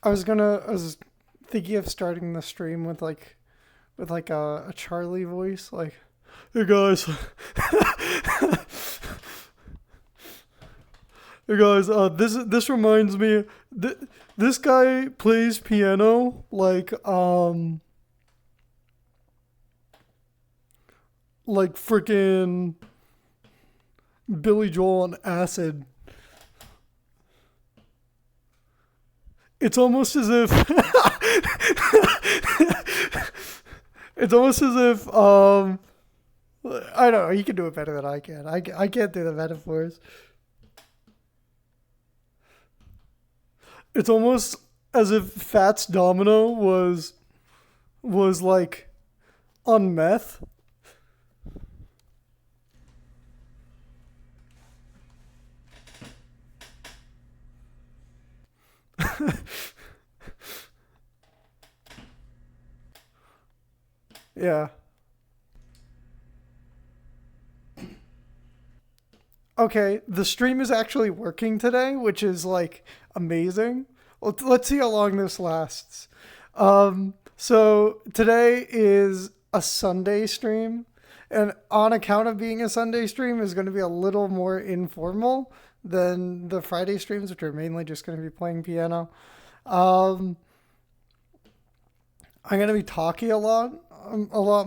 I was thinking of starting the stream with like a Charlie voice, like, hey guys, hey guys, this reminds me, this guy plays piano like freaking Billy Joel on acid. It's almost as if it's almost as if I don't know, you can do it better than I can. I can't do the metaphors. It's almost as if Fats Domino was like on meth. Yeah. Okay, the stream is actually working today, which is like amazing. Let's see how long this lasts. So today is a Sunday stream, and on account of being a Sunday stream, is going to be a little more informal than the Friday streams, which are mainly just going to be playing piano. Um, I'm going to be talking a lot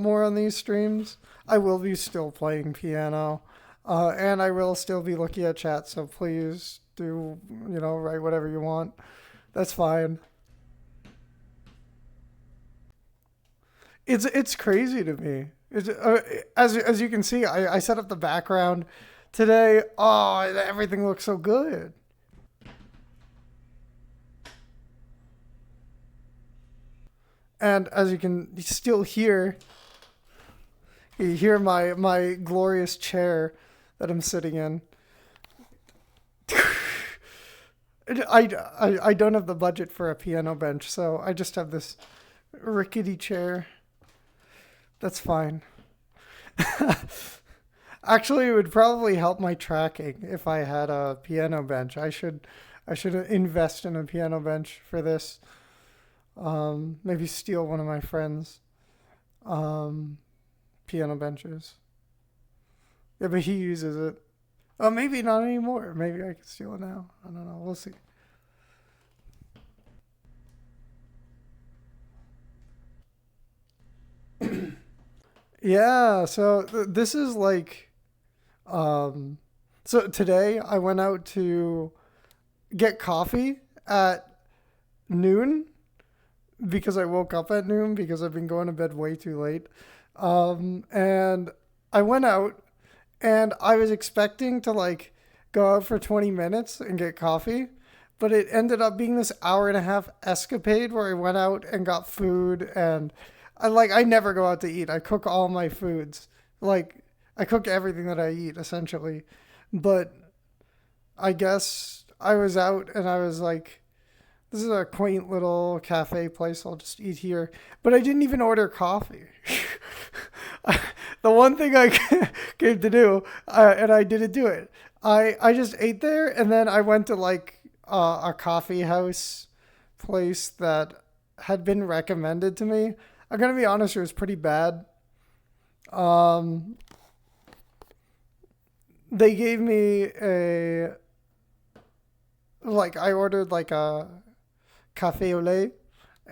more on these streams. I will be still playing piano, and I will still be looking at chat. So please do, write whatever you want. That's fine. It's crazy to me. As you can see, I set up the background today. Oh, everything looks so good. And as you can still hear, you hear my glorious chair that I'm sitting in. I don't have the budget for a piano bench, so I just have this rickety chair. That's fine. Actually, it would probably help my tracking if I had a piano bench. I should invest in a piano bench for this. Maybe steal one of my friends' piano benches. Yeah, but he uses it. Oh, maybe not anymore. Maybe I can steal it now. I don't know. We'll see. Yeah, so this is like, so today I went out to get coffee at noon because I woke up at noon because I've been going to bed way too late. And I went out and I was expecting to like go out for 20 minutes and get coffee, but it ended up being this hour and a half escapade where I went out and got food, and I never go out to eat. I cook all my foods. Like I cook everything that I eat essentially. But I guess I was out and I was like, this is a quaint little cafe place. I'll just eat here. But I didn't even order coffee. The one thing I came to do, and I didn't do it. I just ate there, and then I went to like a coffee house place that had been recommended to me. I'm gonna be honest, it was pretty bad. They gave me I ordered like a cafe au lait,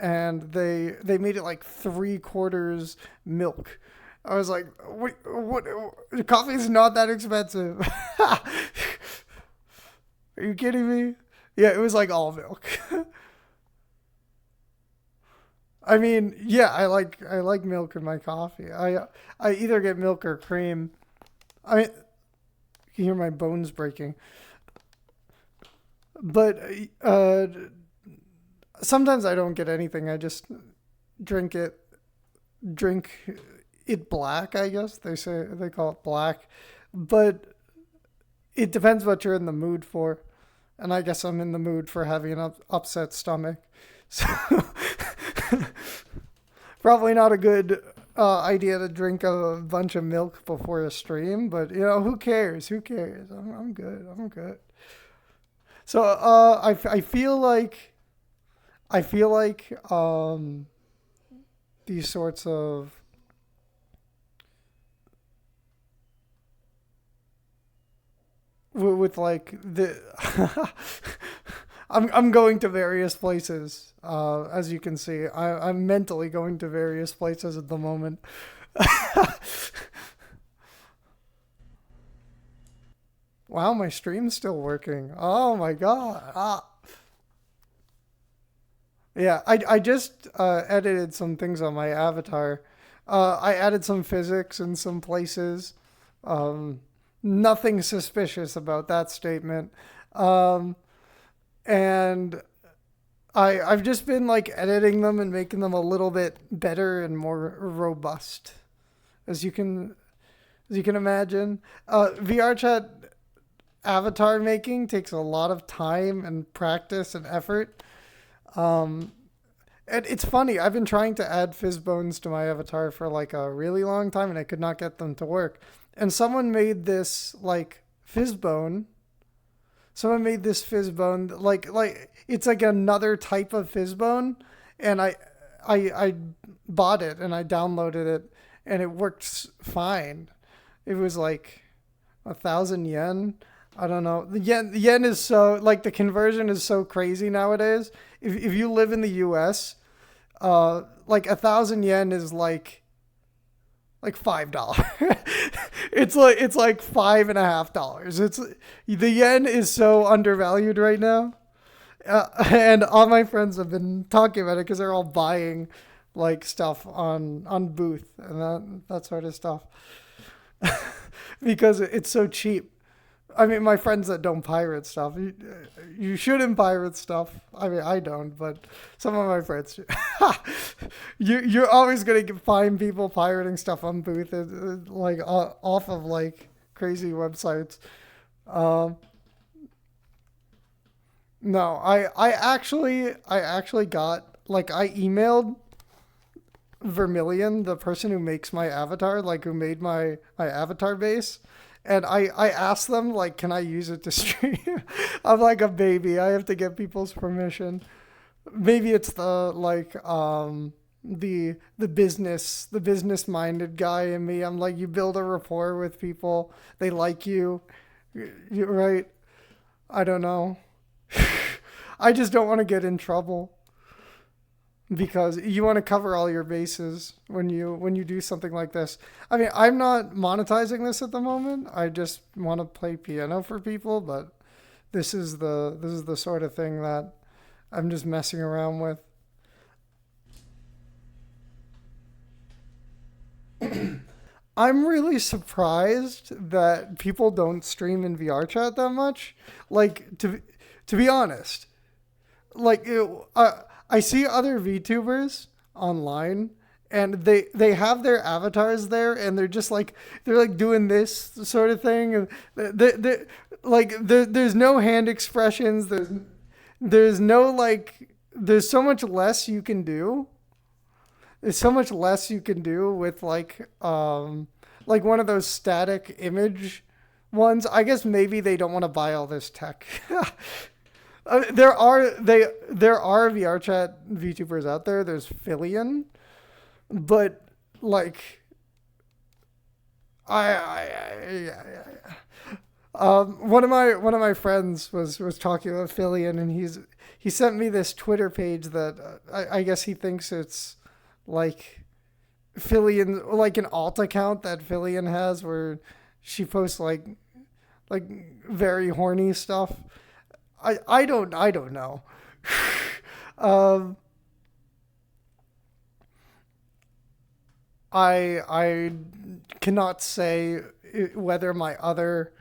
and they made it like 3/4 milk. I was like, wait, what? Coffee's not that expensive. Are you kidding me? Yeah, it was like all milk. I mean, yeah, I like milk in my coffee. I either get milk or cream. I mean, you can hear my bones breaking. But sometimes I don't get anything. I just drink it black, I guess. They call it black. But it depends what you're in the mood for. And I guess I'm in the mood for having an upset stomach. So probably not a good idea to drink a bunch of milk before a stream, but who cares? Who cares? I'm good. I'm good. So I feel like I feel like these sorts of with like the I'm going to various places. As you can see, I'm mentally going to various places at the moment. Wow, my stream's still working. Oh my god. Yeah, I just edited some things on my avatar. I added some physics in some places. Um, Nothing suspicious about that statement. Um, and I've just been like editing them and making them a little bit better and more robust, as you can imagine. VRChat avatar making takes a lot of time and practice and effort. Um, and it's funny. I've been trying to add fizz bones to my avatar for like a really long time, and I could not get them to work. And someone made this like fizz bone. Someone made this fizz bone like it's like another type of fizz bone, and I bought it and I downloaded it, and it worked fine. It was like 1,000 yen. I don't know. The yen is so like the conversion is so crazy nowadays. If you live in the U.S., like 1,000 yen is like $5. It's like $5.50. It's the yen is so undervalued right now, and all my friends have been talking about it because they're all buying like stuff on Booth and that sort of stuff because it's so cheap. I mean, my friends that don't pirate stuff, you shouldn't pirate stuff. I mean, I don't, but some of my friends do. You're always going to find people pirating stuff on Booth, like off of like crazy websites. Um, no, I actually got, like, I emailed Vermilion, the person who makes my avatar, like who made my avatar base. And I asked them, like, can I use it to stream? I'm like a baby. I have to get people's permission. Maybe it's the like the business minded guy in me. I'm like, you build a rapport with people, they like you, you right? I don't know. I just don't want to get in trouble because you want to cover all your bases when you do something like this. I mean, I'm not monetizing this at the moment. I just want to play piano for people, but this is the sort of thing that I'm just messing around with. I'm really surprised that people don't stream in VR chat that much. Like to be honest, like I see other VTubers online and they have their avatars there and they're like doing this sort of thing and there's no hand expressions, there's no like there's so much less you can do. There's so much less you can do with like one of those static image ones. I guess maybe they don't want to buy all this tech. There are VRChat VTubers out there. There's Fillion, but like one of my friends was talking about Fillion, and he sent me this Twitter page that I guess he thinks it's like Fillion, like an alt account that Fillion has where she posts like very horny stuff. I don't know. um, I cannot say whether my other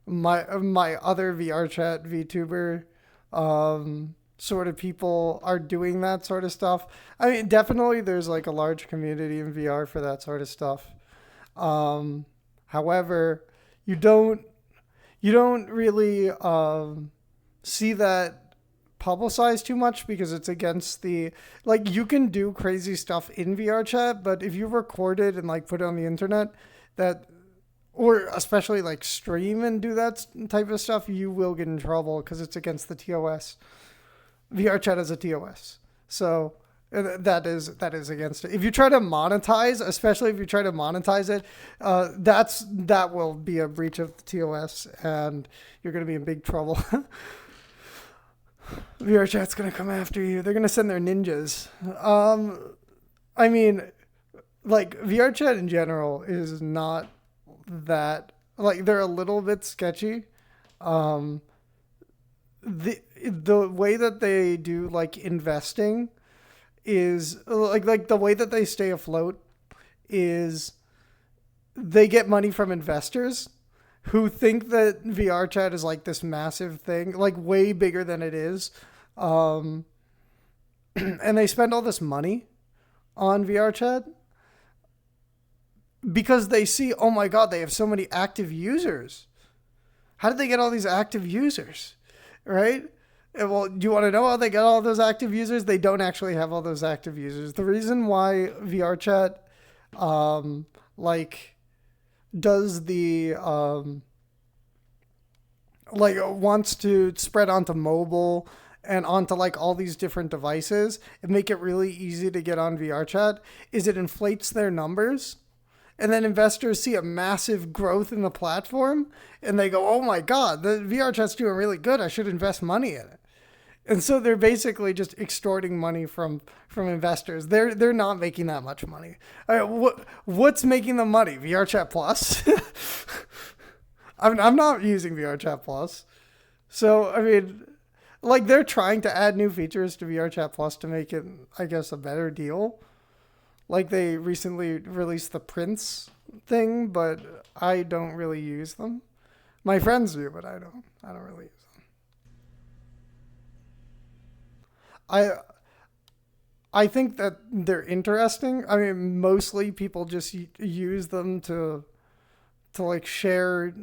VRChat VTuber sort of people are doing that sort of stuff. I mean, definitely there's like a large community in VR for that sort of stuff. However, you don't really see that publicized too much because it's against the like you can do crazy stuff in VR chat, but if you record it and like put it on the internet, that or especially like stream and do that type of stuff, you will get in trouble because it's against the TOS. VR chat is a TOS. So that is against it. If you try to monetize, especially if you try to monetize it, that will be a breach of the TOS, and you're going to be in big trouble. VRChat's going to come after you. They're going to send their ninjas. I mean, like, VRChat in general is not that, like, they're a little bit sketchy. The way that they do, like, investing is like the way that they stay afloat is they get money from investors who think that VRChat is like this massive thing, like way bigger than it is. And they spend all this money on VRChat because they see, oh my God, they have so many active users. How did they get all these active users? Right? Well, do you want to know how they get all those active users? They don't actually have all those active users. The reason why VRChat, like, does the, like, wants to spread onto mobile and onto, like, all these different devices and make it really easy to get on VRChat is it inflates their numbers. And then investors see a massive growth in the platform and they go, oh my God, the VRChat's doing really good. I should invest money in it. And so they're basically just extorting money from investors. They're not making that much money. What's making them money? VRChat Plus? I'm not using VRChat Plus. So, I mean, like, they're trying to add new features to VRChat Plus to make it, I guess, a better deal. Like, they recently released the Prince thing, but I don't really use them. My friends do, but I don't really use them. I think that they're interesting. I mean, mostly people just use them to like share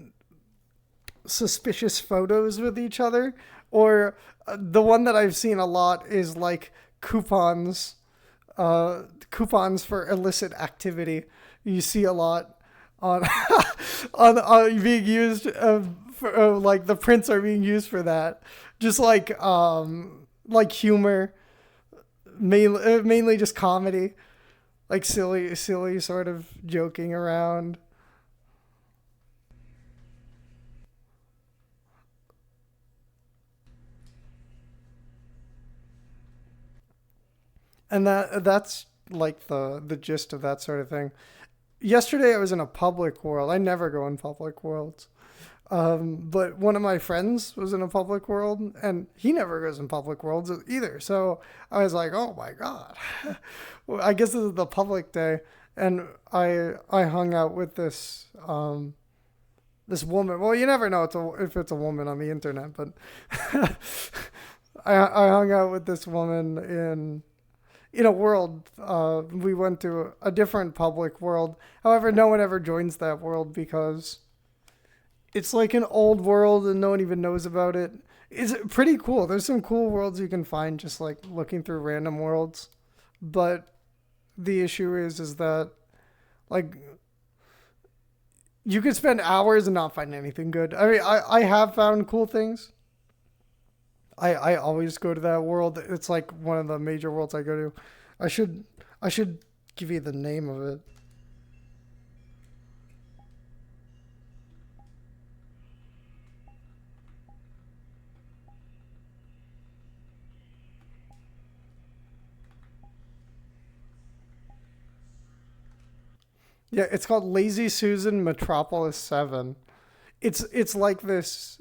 suspicious photos with each other, or the one that I've seen a lot is like coupons for illicit activity. You see a lot on on being used for, like, the prints are being used for that. Just like humor, mainly just comedy, like silly sort of joking around. And that's like the gist of that sort of thing. Yesterday I was in a public world. I never go in public worlds. But one of my friends was in a public world, and he never goes in public worlds either. So I was like, oh my God. Well, I guess this is the public day. And I hung out with this woman. Well, you never know if it's a woman on the internet, but I hung out with this woman in a world. We went to a different public world. However, no one ever joins that world because it's like an old world and no one even knows about it. It's pretty cool. There's some cool worlds you can find just like looking through random worlds. But the issue is that, like, you could spend hours and not find anything good. I mean, I have found cool things. I always go to that world. It's like one of the major worlds I go to. I should give you the name of it. Yeah, it's called Lazy Susan Metropolis 7. It's like this.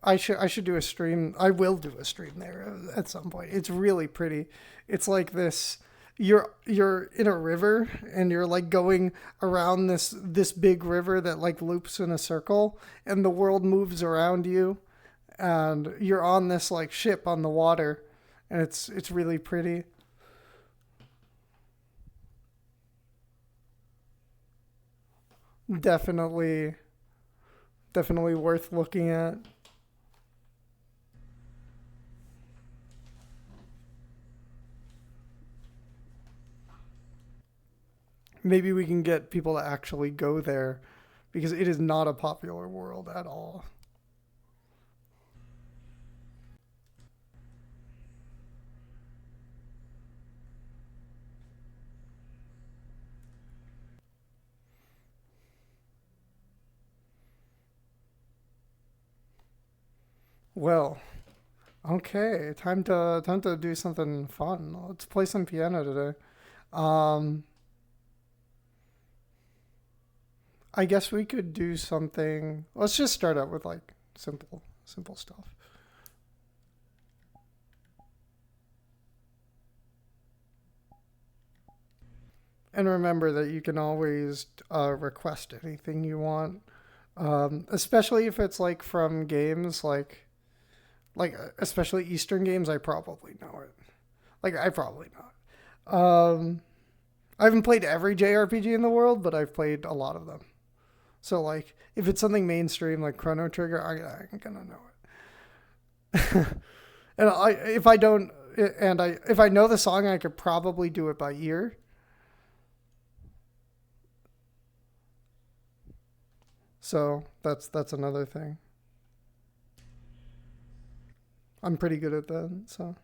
I should do a stream. I will do a stream there at some point. It's really pretty. It's like this. You're in a river and you're like going around this big river that like loops in a circle, and the world moves around you, and you're on this like ship on the water, and it's really pretty. Definitely, definitely worth looking at. Maybe we can get people to actually go there because it is not a popular world at all. Well, okay. Time to do something fun. Let's play some piano today. Um, I guess we could do something. Let's just start out with like simple stuff. And remember that you can always request anything you want, especially if it's like from games especially Eastern games. I probably know it. Like I probably know it. I haven't played every JRPG in the world, but I've played a lot of them. So like if it's something mainstream like Chrono Trigger, I'm gonna know it. And if I don't, if I know the song, I could probably do it by ear. So that's another thing. I'm pretty good at that. So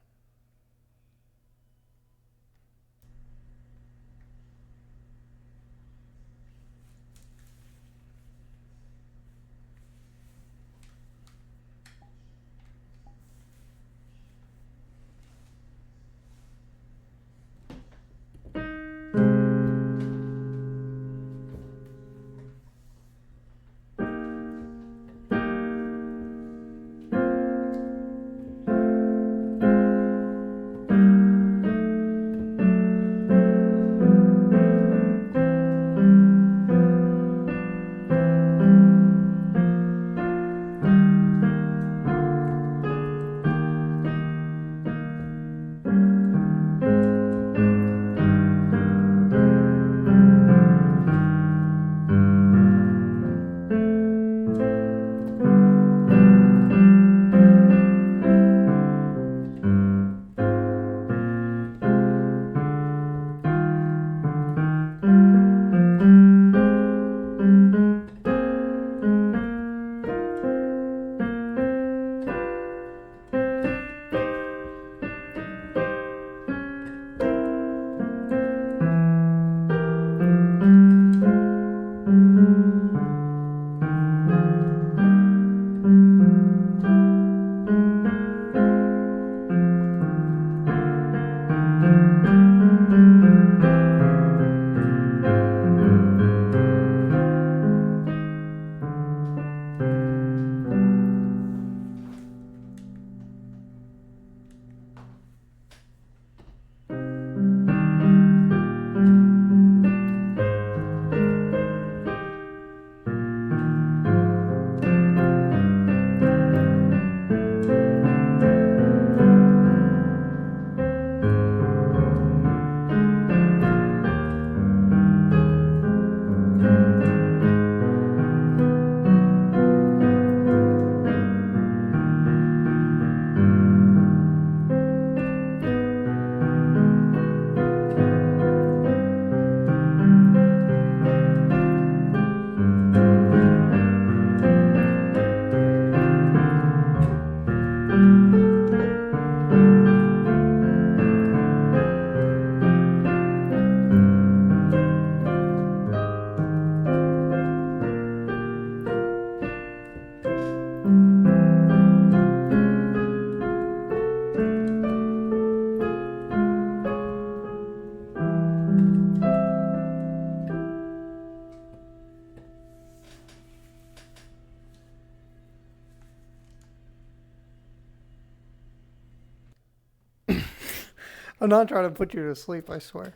I'm not trying to put you to sleep. I swear.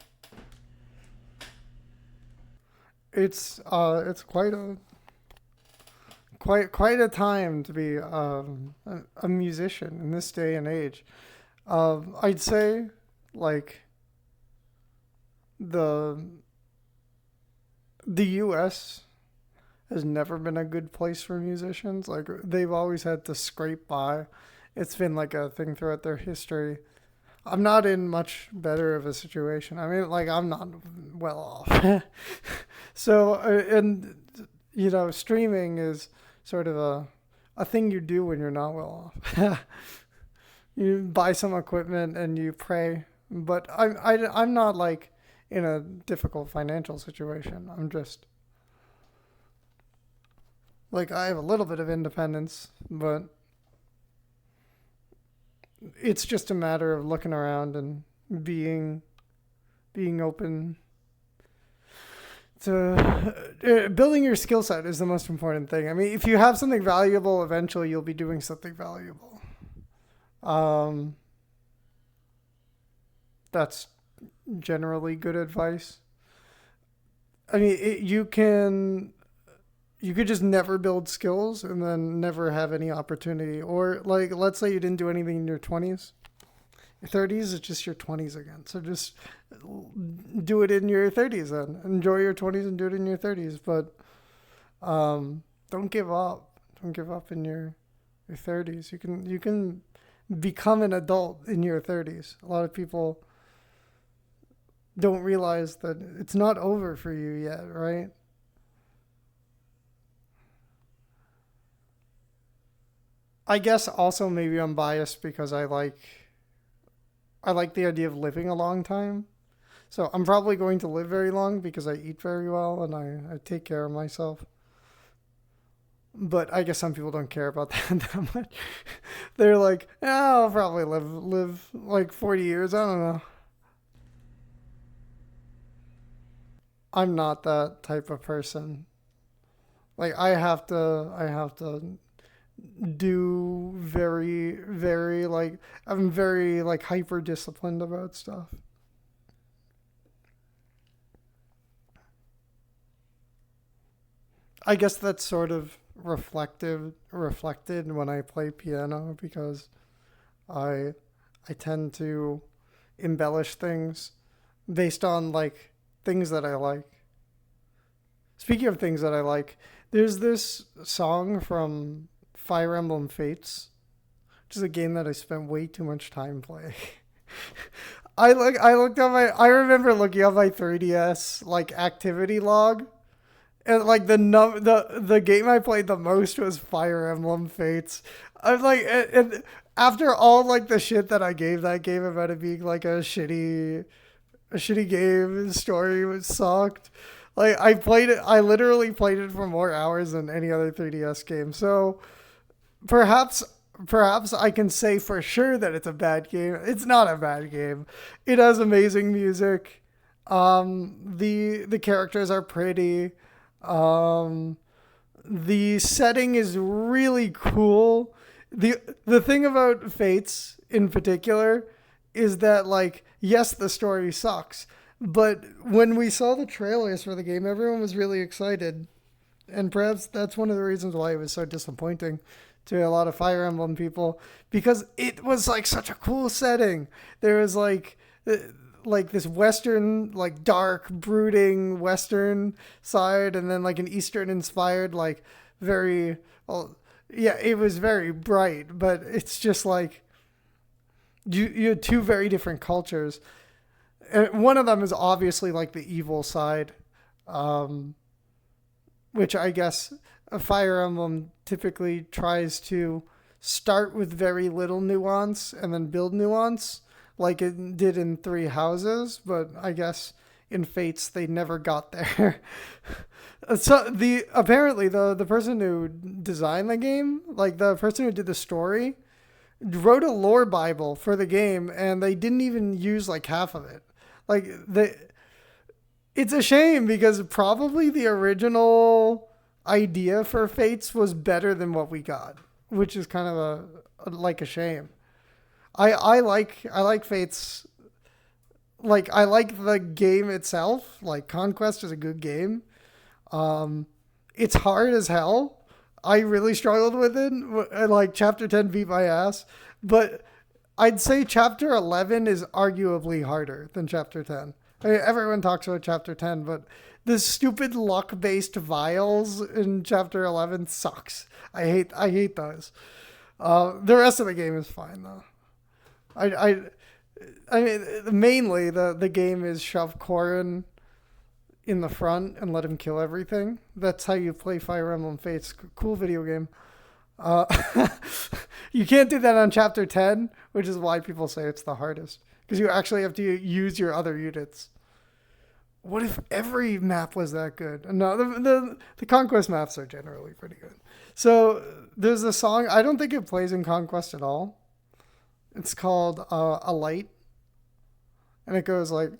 It's quite a time to be a musician in this day and age. I'd say like the the U.S. has never been a good place for musicians. Like they've always had to scrape by. It's been like a thing throughout their history. I'm not in much better of a situation. I mean, like I'm not well off. So and streaming is sort of a thing you do when you're not well off. You buy some equipment and you pray. But I'm not like in a difficult financial situation. I'm just like I have a little bit of independence, but it's just a matter of looking around and being open to building your skill set is the most important thing. I mean, if you have something valuable, eventually you'll be doing something valuable. That's generally good advice. I mean, you could just never build skills and then never have any opportunity. Or like, let's say you didn't do anything in your 20s. Your 30s, it's just your 20s again. So just do it in your 30s then. Enjoy your 20s and do it in your 30s. But don't give up. Don't give up in your 30s. You can become an adult in your 30s. A lot of people don't realize that it's not over for you yet, right? I guess also maybe I'm biased because I like the idea of living a long time. So I'm probably going to live very long because I eat very well and I take care of myself. But I guess some people don't care about that much. They're like, yeah, I'll probably live like 40 years. I don't know. I'm not that type of person. Like I have to do very, very like I'm very like hyper disciplined about stuff. I guess that's sort of reflected when I play piano because I I tend to embellish things based on like things that I like. Speaking of things that I like, there's this song from Fire Emblem Fates, which is a game that I spent way too much time playing. I remember looking at my 3DS like activity log, and like the game I played the most was Fire Emblem Fates. I'm like, and after all like the shit that I gave that game about it being like a shitty game, the story was sucked. Like I literally played it for more hours than any other 3DS game. So perhaps I can say for sure that it's a bad game. It's not a bad game. It has amazing music. The characters are pretty. Um, the setting is really cool. The thing about Fates in particular is that like yes, the story sucks, but when we saw the trailers for the game, everyone was really excited, and perhaps that's one of the reasons why it was so disappointing to a lot of Fire Emblem people because it was like such a cool setting. There was like this Western, like dark, brooding Western side, and then like an Eastern inspired, like very, well, yeah, it was very bright, but it's just like you had two very different cultures. And one of them is obviously like the evil side, um, which I guess a Fire Emblem typically tries to start with very little nuance and then build nuance, like it did in Three Houses. But I guess in Fates they never got there. So apparently the person who designed the game, like the person who did the story, wrote a lore bible for the game, and they didn't even use like half of it. Like it's a shame because probably the original idea for Fates was better than what we got, which is kind of like a shame. I like Fates. Like I like the game itself. Like Conquest is a good game. It's hard as hell. I really struggled with it. And like chapter 10 beat my ass, but I'd say chapter 11 is arguably harder than chapter 10. I mean, everyone talks about chapter 10, but the stupid luck-based vials in chapter 11 sucks. I hate those. The rest of the game is fine though. I I mean mainly the game is shove Corrin in the front and let him kill everything. That's how you play Fire Emblem Fates. Cool video game. Uh, you can't do that on chapter 10, which is why people say it's the hardest because you actually have to use your other units. What if every map was that good? No, the Conquest maps are generally pretty good. So there's a song. I don't think it plays in Conquest at all. It's called Alight, and it goes like.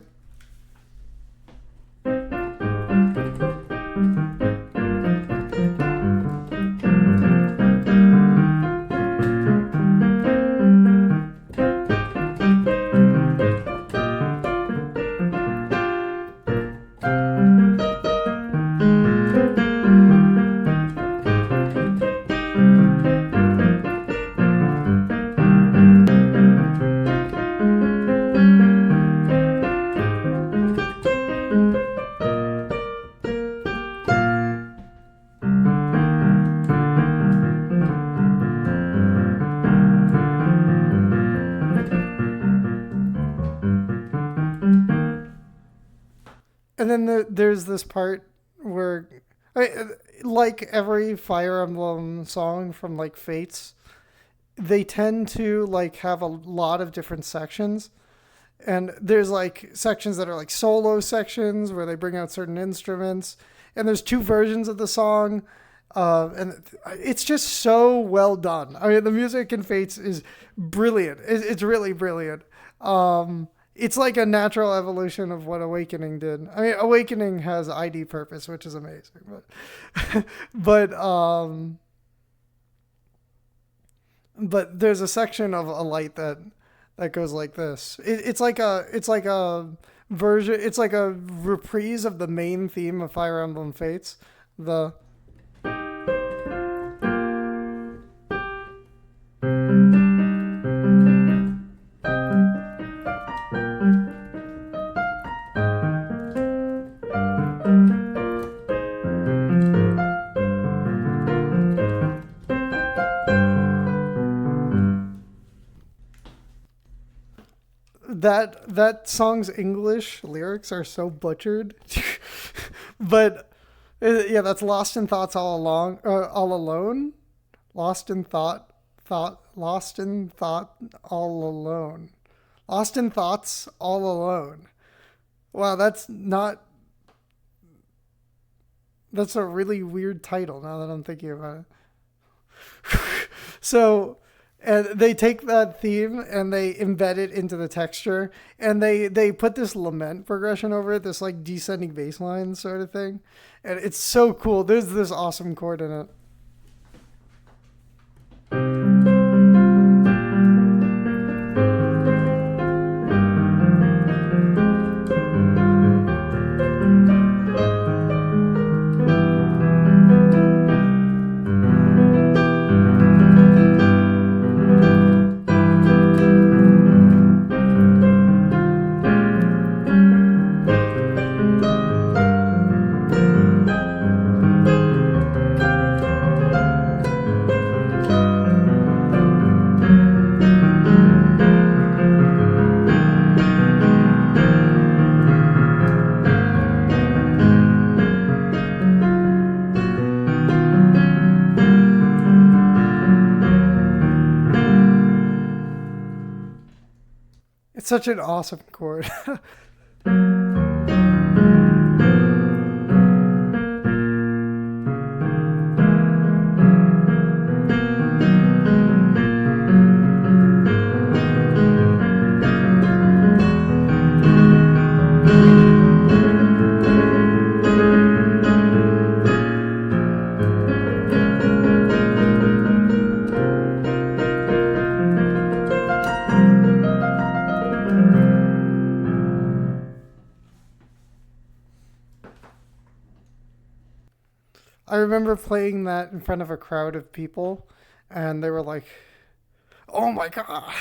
And then there's this part where, like every Fire Emblem song from like Fates, they tend to like have a lot of different sections. And there's like sections that are like solo sections where they bring out certain instruments. And there's two versions of the song. And it's just so well done. I mean, the music in Fates is brilliant. It's really brilliant. It's like a natural evolution of what Awakening did. I mean, Awakening has ID purpose, which is amazing, but there's a section of Alight that goes like this. It's like a version. It's like a reprise of the main theme of Fire Emblem Fates. That song's English lyrics are so butchered, but yeah, that's Lost in Thoughts all alone, lost in thought, lost in thought all alone, lost in thoughts all alone. Wow, that's a really weird title now that I'm thinking about it. So. And they take that theme and they embed it into the texture, and they put this lament progression over it, this like descending bass line sort of thing. And it's so cool. There's this awesome chord in it. It's such an awesome chord. I remember playing that in front of a crowd of people, and they were like, "Oh my god!"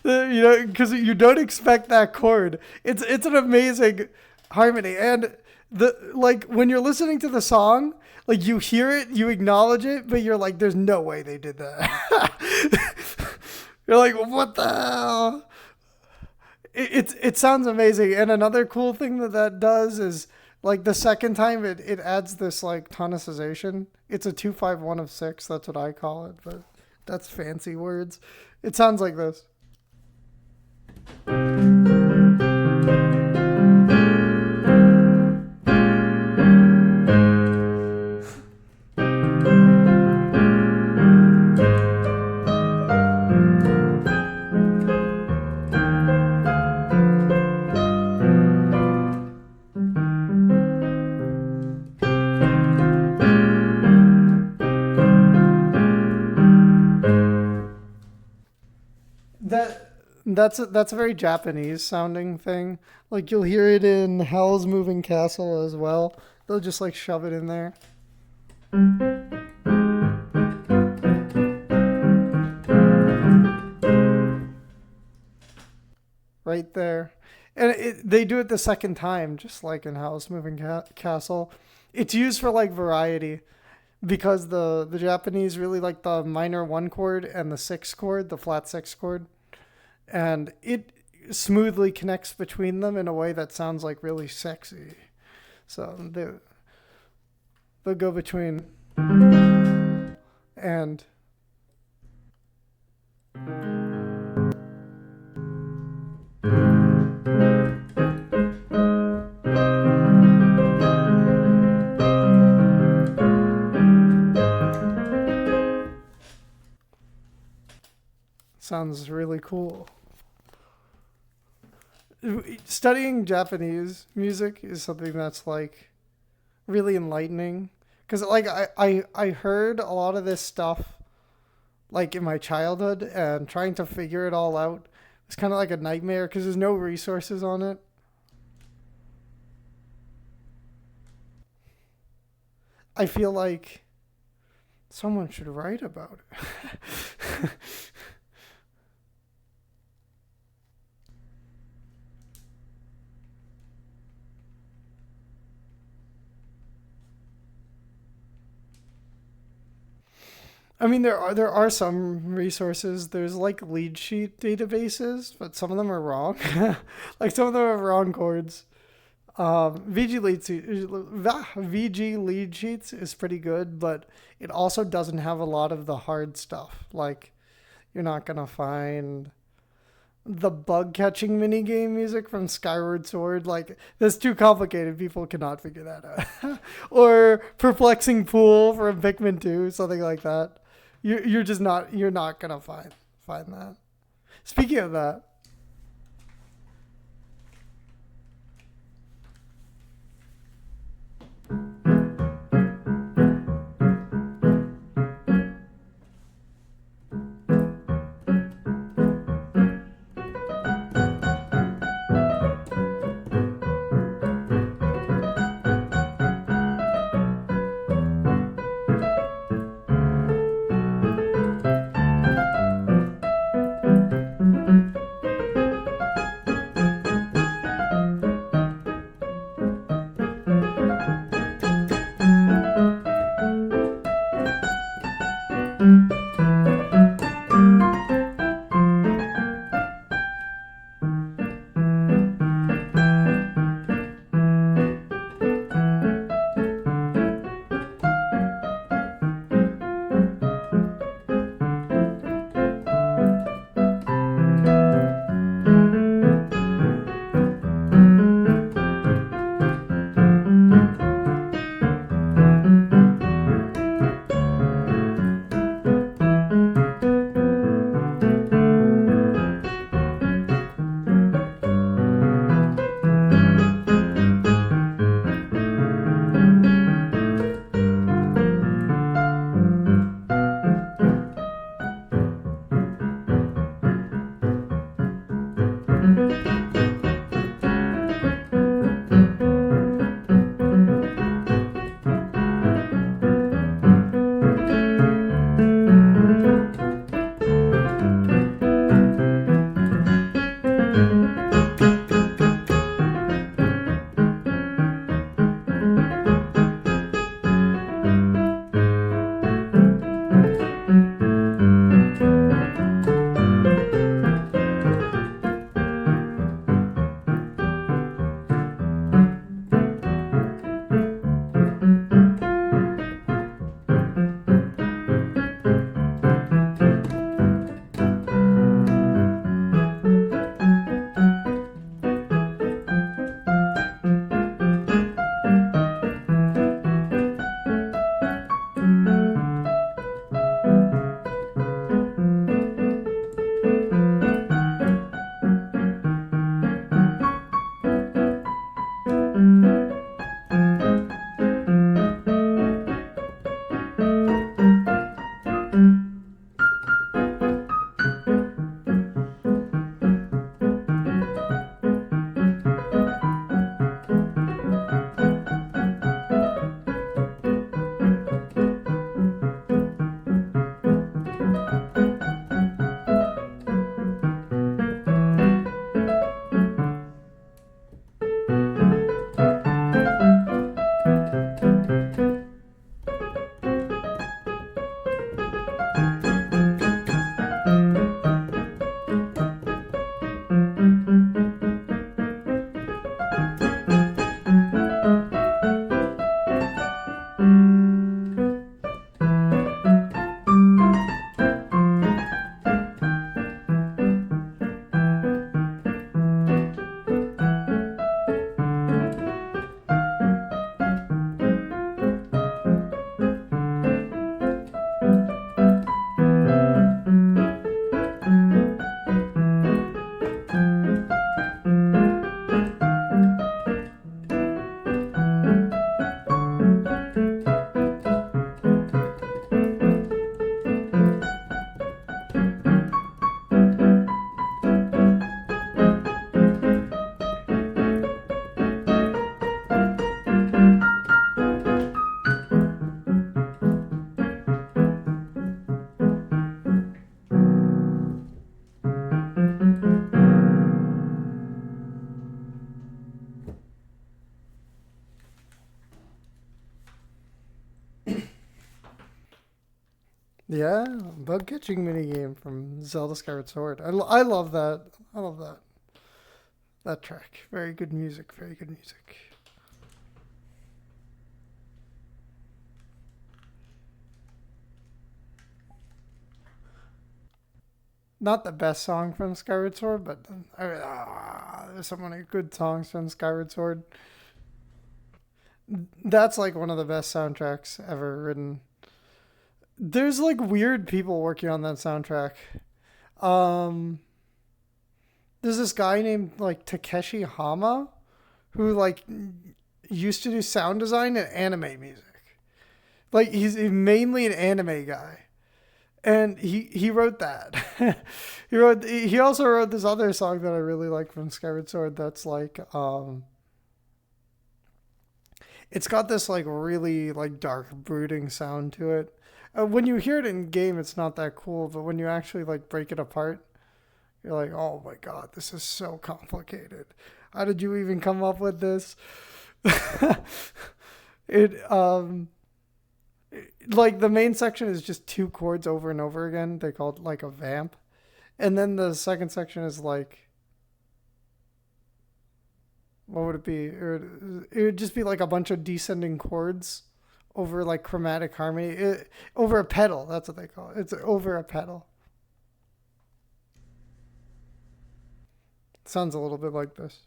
Because you don't expect that chord. It's an amazing harmony, and when you're listening to the song, like you hear it, you acknowledge it, but you're like, "There's no way they did that." You're like, "What the hell?" It sounds amazing, and another cool thing that does is. Like the second time it adds this like tonicization. It's a 2-5-1 of 6. That's what I call it, but that's fancy words. It sounds like this. That's a very Japanese sounding thing. Like you'll hear it in Howl's Moving Castle as well. They'll just like shove it in there. Right there. And they do it the second time, just like in Howl's Moving Castle. It's used for like variety because the Japanese really like the minor 1 chord and the 6 chord, the flat 6 chord. And it smoothly connects between them in a way that sounds like really sexy. So they'll go between and sounds really cool. Studying Japanese music is something that's like really enlightening because like I heard a lot of this stuff like in my childhood, and trying to figure it all out was kind of like a nightmare because there's no resources on it. I feel like someone should write about it. I mean, there are some resources. There's like lead sheet databases, but some of them are wrong. Like some of them are wrong chords. VG lead sheets is pretty good, but it also doesn't have a lot of the hard stuff. Like you're not gonna find the bug catching minigame music from Skyward Sword. Like that's too complicated. People cannot figure that out. Or perplexing pool from Pikmin 2, something like that. You're not gonna find that. Speaking of that, Yeah, bug catching minigame from Zelda Skyward Sword. I love that. I love that. That track. Very good music. Very good music. Not the best song from Skyward Sword, but there's so many good songs from Skyward Sword. That's like one of the best soundtracks ever written. There's like weird people working on that soundtrack. Um, there's this guy named like Takeshi Hama who like used to do sound design and anime music. Like he's mainly an anime guy. And he wrote that. He also wrote this other song that I really like from Skyward Sword that's like it's got this like really like dark brooding sound to it. When you hear it in game it's not that cool, but when you actually like break it apart, you're like, "Oh my god, this is so complicated. How did you even come up with this?" it like the main section is just two chords over and over again. They call it like a vamp. And then the second section is like, what would it be? It would just be like a bunch of descending chords over like chromatic harmony. Over a pedal. That's what they call it. It's over a pedal. Sounds a little bit like this.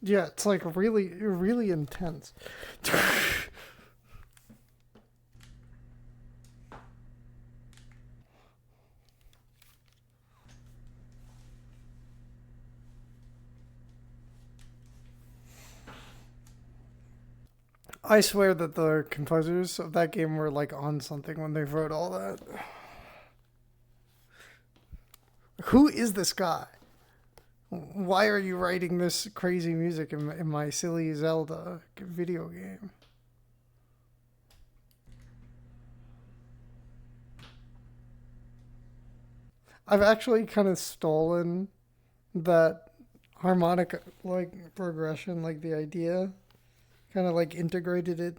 Yeah, it's like really, really intense. I swear that the composers of that game were like on something when they wrote all that. Who is this guy? Why are you writing this crazy music in my silly Zelda video game? I've actually kind of stolen that harmonic like progression, like the idea, kind of like integrated it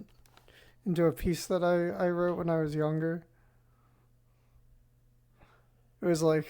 into a piece that I wrote when I was younger. It was like,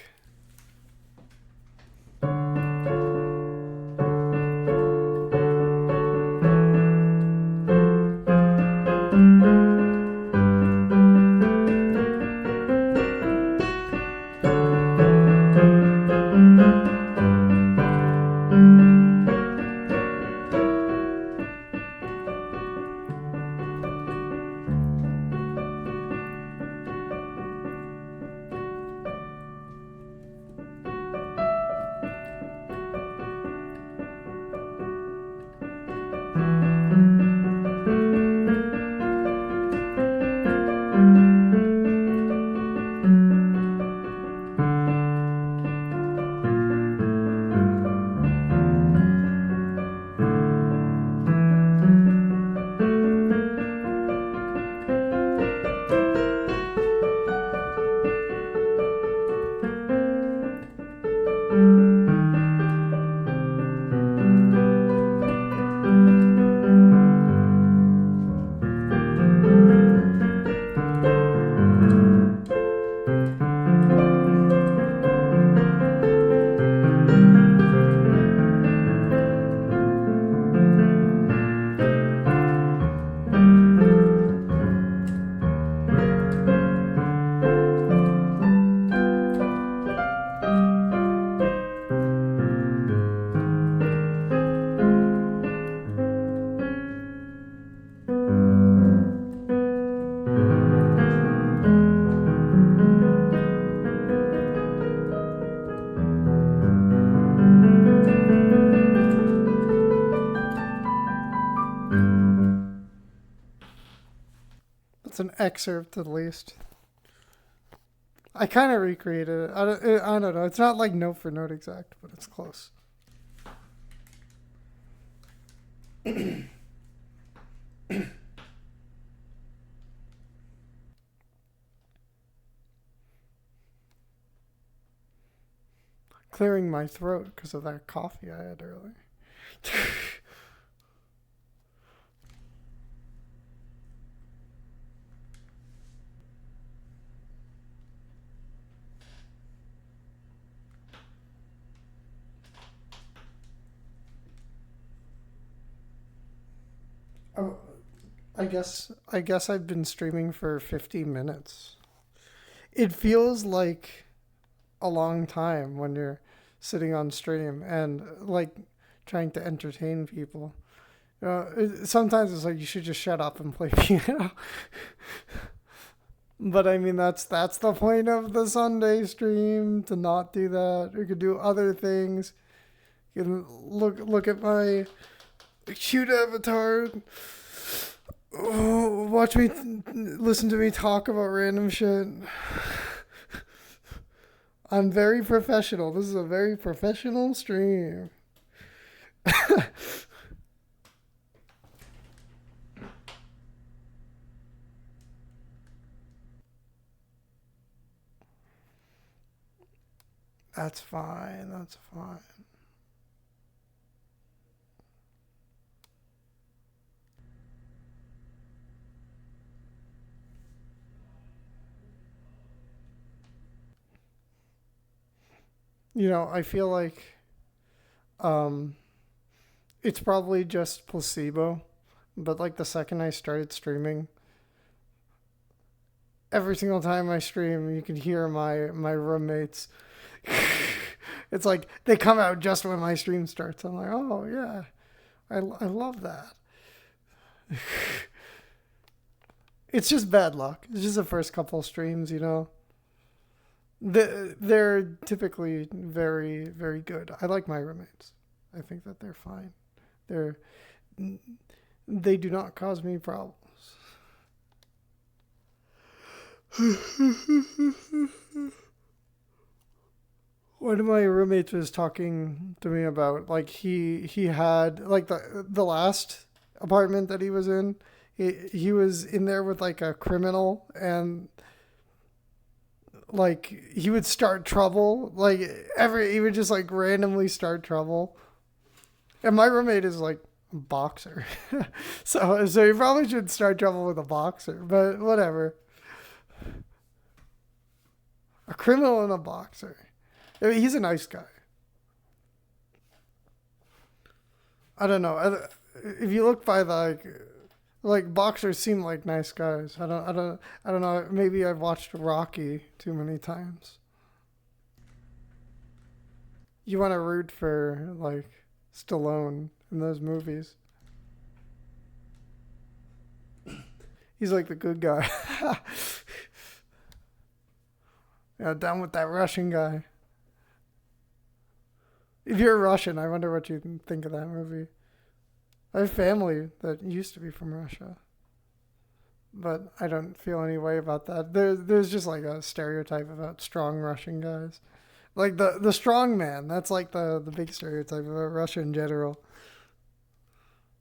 it's an excerpt at least. I kind of recreated it. I don't know. It's not like note for note exact, but it's close. Clearing my throat because of that coffee I had earlier. Oh, I guess I've been streaming for 50 minutes. It feels like a long time when you're sitting on stream and like trying to entertain people. Sometimes it's like you should just shut up and play piano. But I mean that's the point of the Sunday stream, to not do that. You could do other things. You can look at my cute avatar. Oh, watch me, listen to me talk about random shit. I'm very professional. This is a very professional stream. That's fine. That's fine. You know, I feel like it's probably just placebo, but like the second I started streaming, every single time I stream, you can hear my roommates. It's like they come out just when my stream starts. I'm like, oh yeah, I love that. It's just bad luck. It's just the first couple of streams, you know. They're typically very, very good. I like my roommates. I think that they're fine. They do not cause me problems. One of my roommates was talking to me about like he had like the last apartment that he was in. He was in there with like a criminal, and like he would start trouble. Like he would just like randomly start trouble. And my roommate is like a boxer. so you probably should start trouble with a boxer, but whatever. A criminal and a boxer. I mean, he's a nice guy. I don't know. If you look by the like boxers seem like nice guys. I don't know. Maybe I've watched Rocky too many times. You want to root for like Stallone in those movies. He's like the good guy. Yeah, down with that Russian guy. If you're Russian, I wonder what you think of that movie. I have family that used to be from Russia, but I don't feel any way about that. There's just like a stereotype about strong Russian guys. Like the strong man, that's like the big stereotype about Russia in general.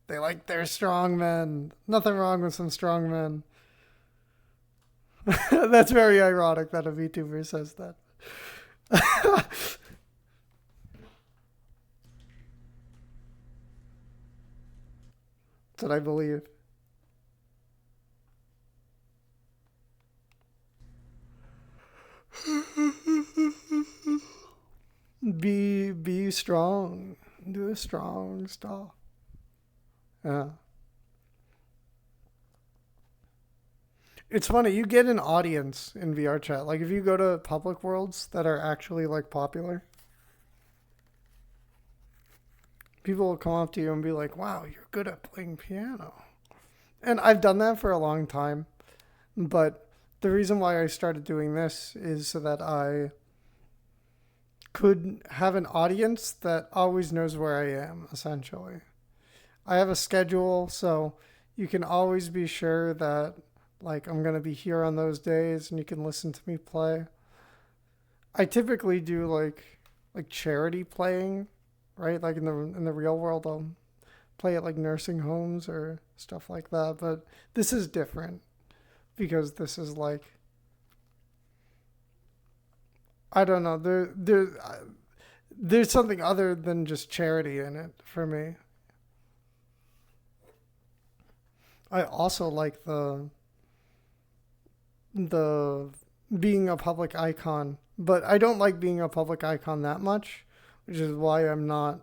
They like their strong men. Nothing wrong with some strong men. That's very ironic that a VTuber says that. That's what I believe. Be strong. Do strong stuff. Yeah. It's funny, you get an audience in VRChat. Like if you go to public worlds that are actually like popular, people will come up to you and be like, wow, you're good at playing piano. And I've done that for a long time. But the reason why I started doing this is so that I could have an audience that always knows where I am, essentially. I have a schedule, so you can always be sure that like I'm going to be here on those days and you can listen to me play. I typically do like charity playing, right? Like in the real world, I'll play at like nursing homes or stuff like that. But this is different because this is like, I don't know. There's something other than just charity in it for me. I also like the being a public icon, but I don't like being a public icon that much, which is why I'm not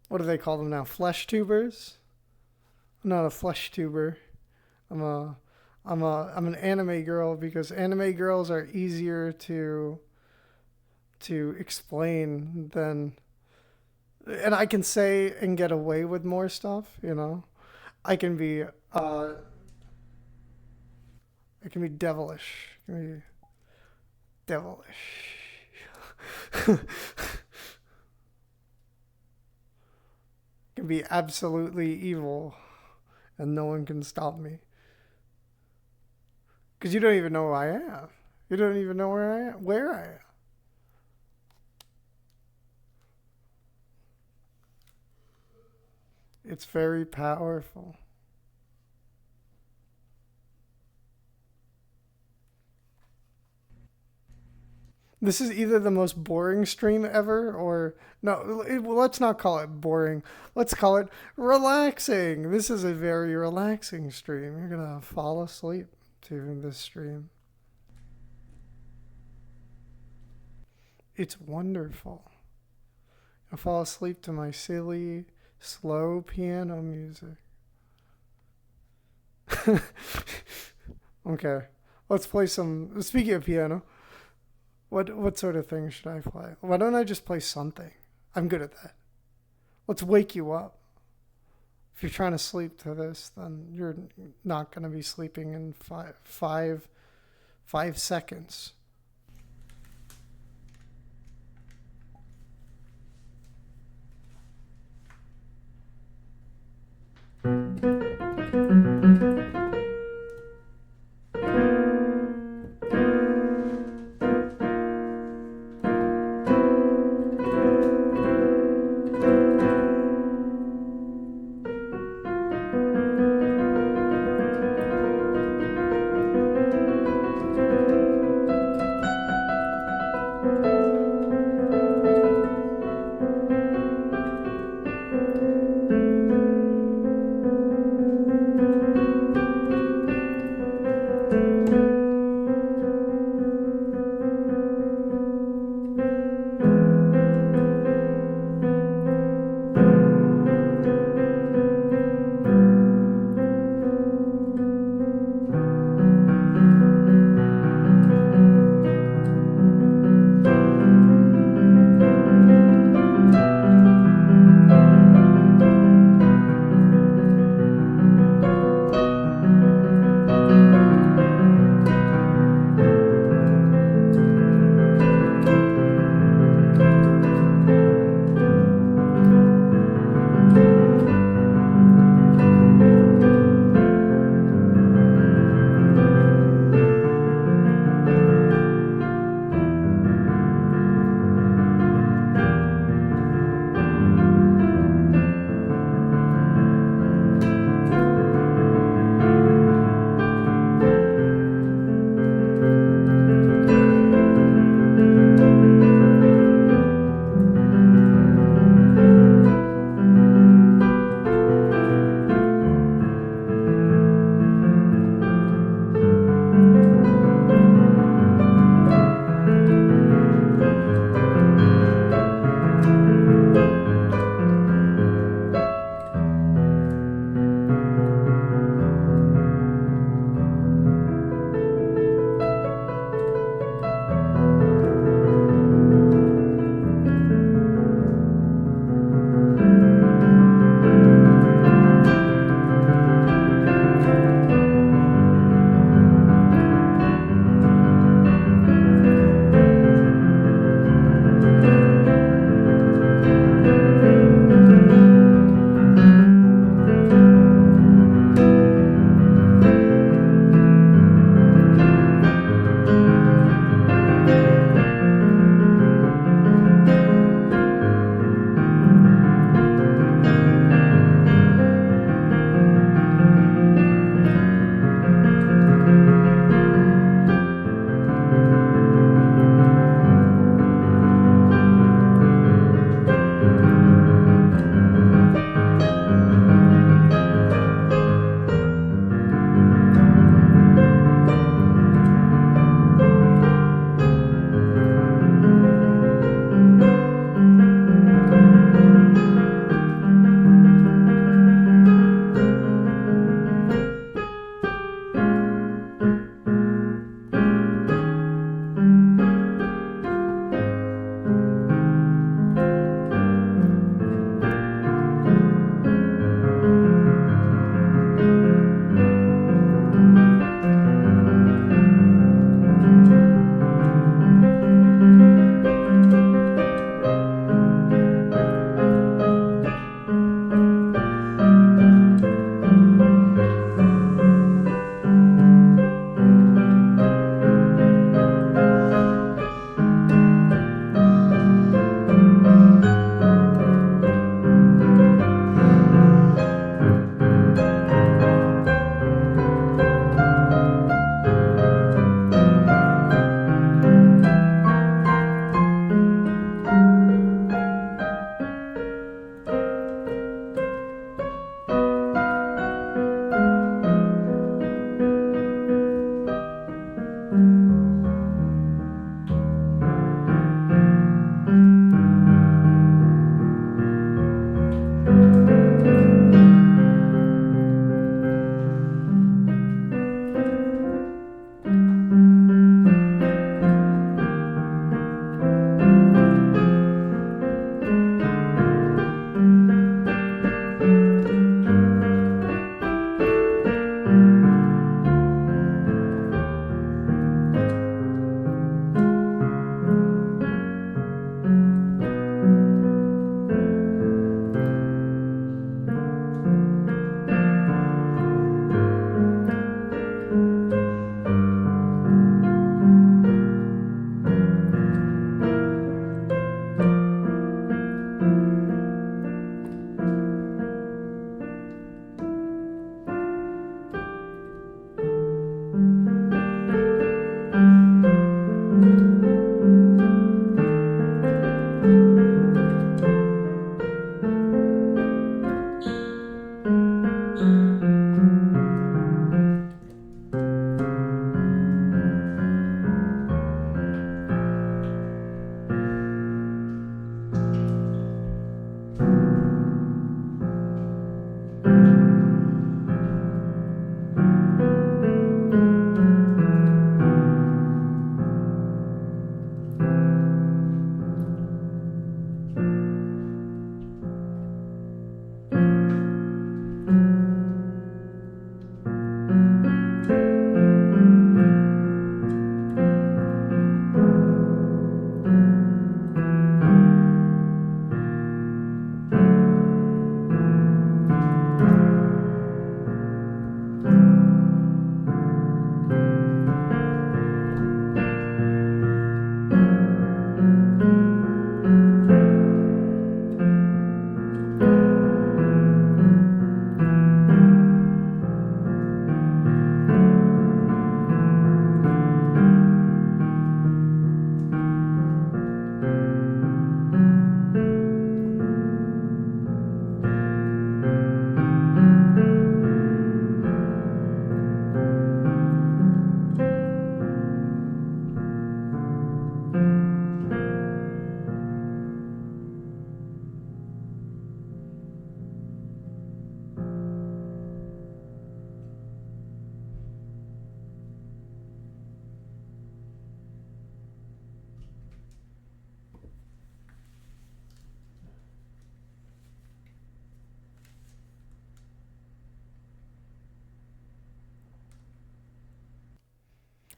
what do they call them now? Flesh tubers? I'm not a flesh tuber. I'm an anime girl because anime girls are easier to explain than, and I can say and get away with more stuff, you know. I can be devilish. I can be devilish. Can be absolutely evil and no one can stop me. Because you don't even know who I am. You don't even know where I am. It's very powerful. This is either the most boring stream ever or... No, let's not call it boring. Let's call it relaxing. This is a very relaxing stream. You're going to fall asleep to this stream. It's wonderful. I fall asleep to my silly, slow piano music. Okay, let's play some... Speaking of piano, what sort of thing should I play? Why don't I just play something? I'm good at that. Let's wake you up. If you're trying to sleep to this, then you're not going to be sleeping in five seconds.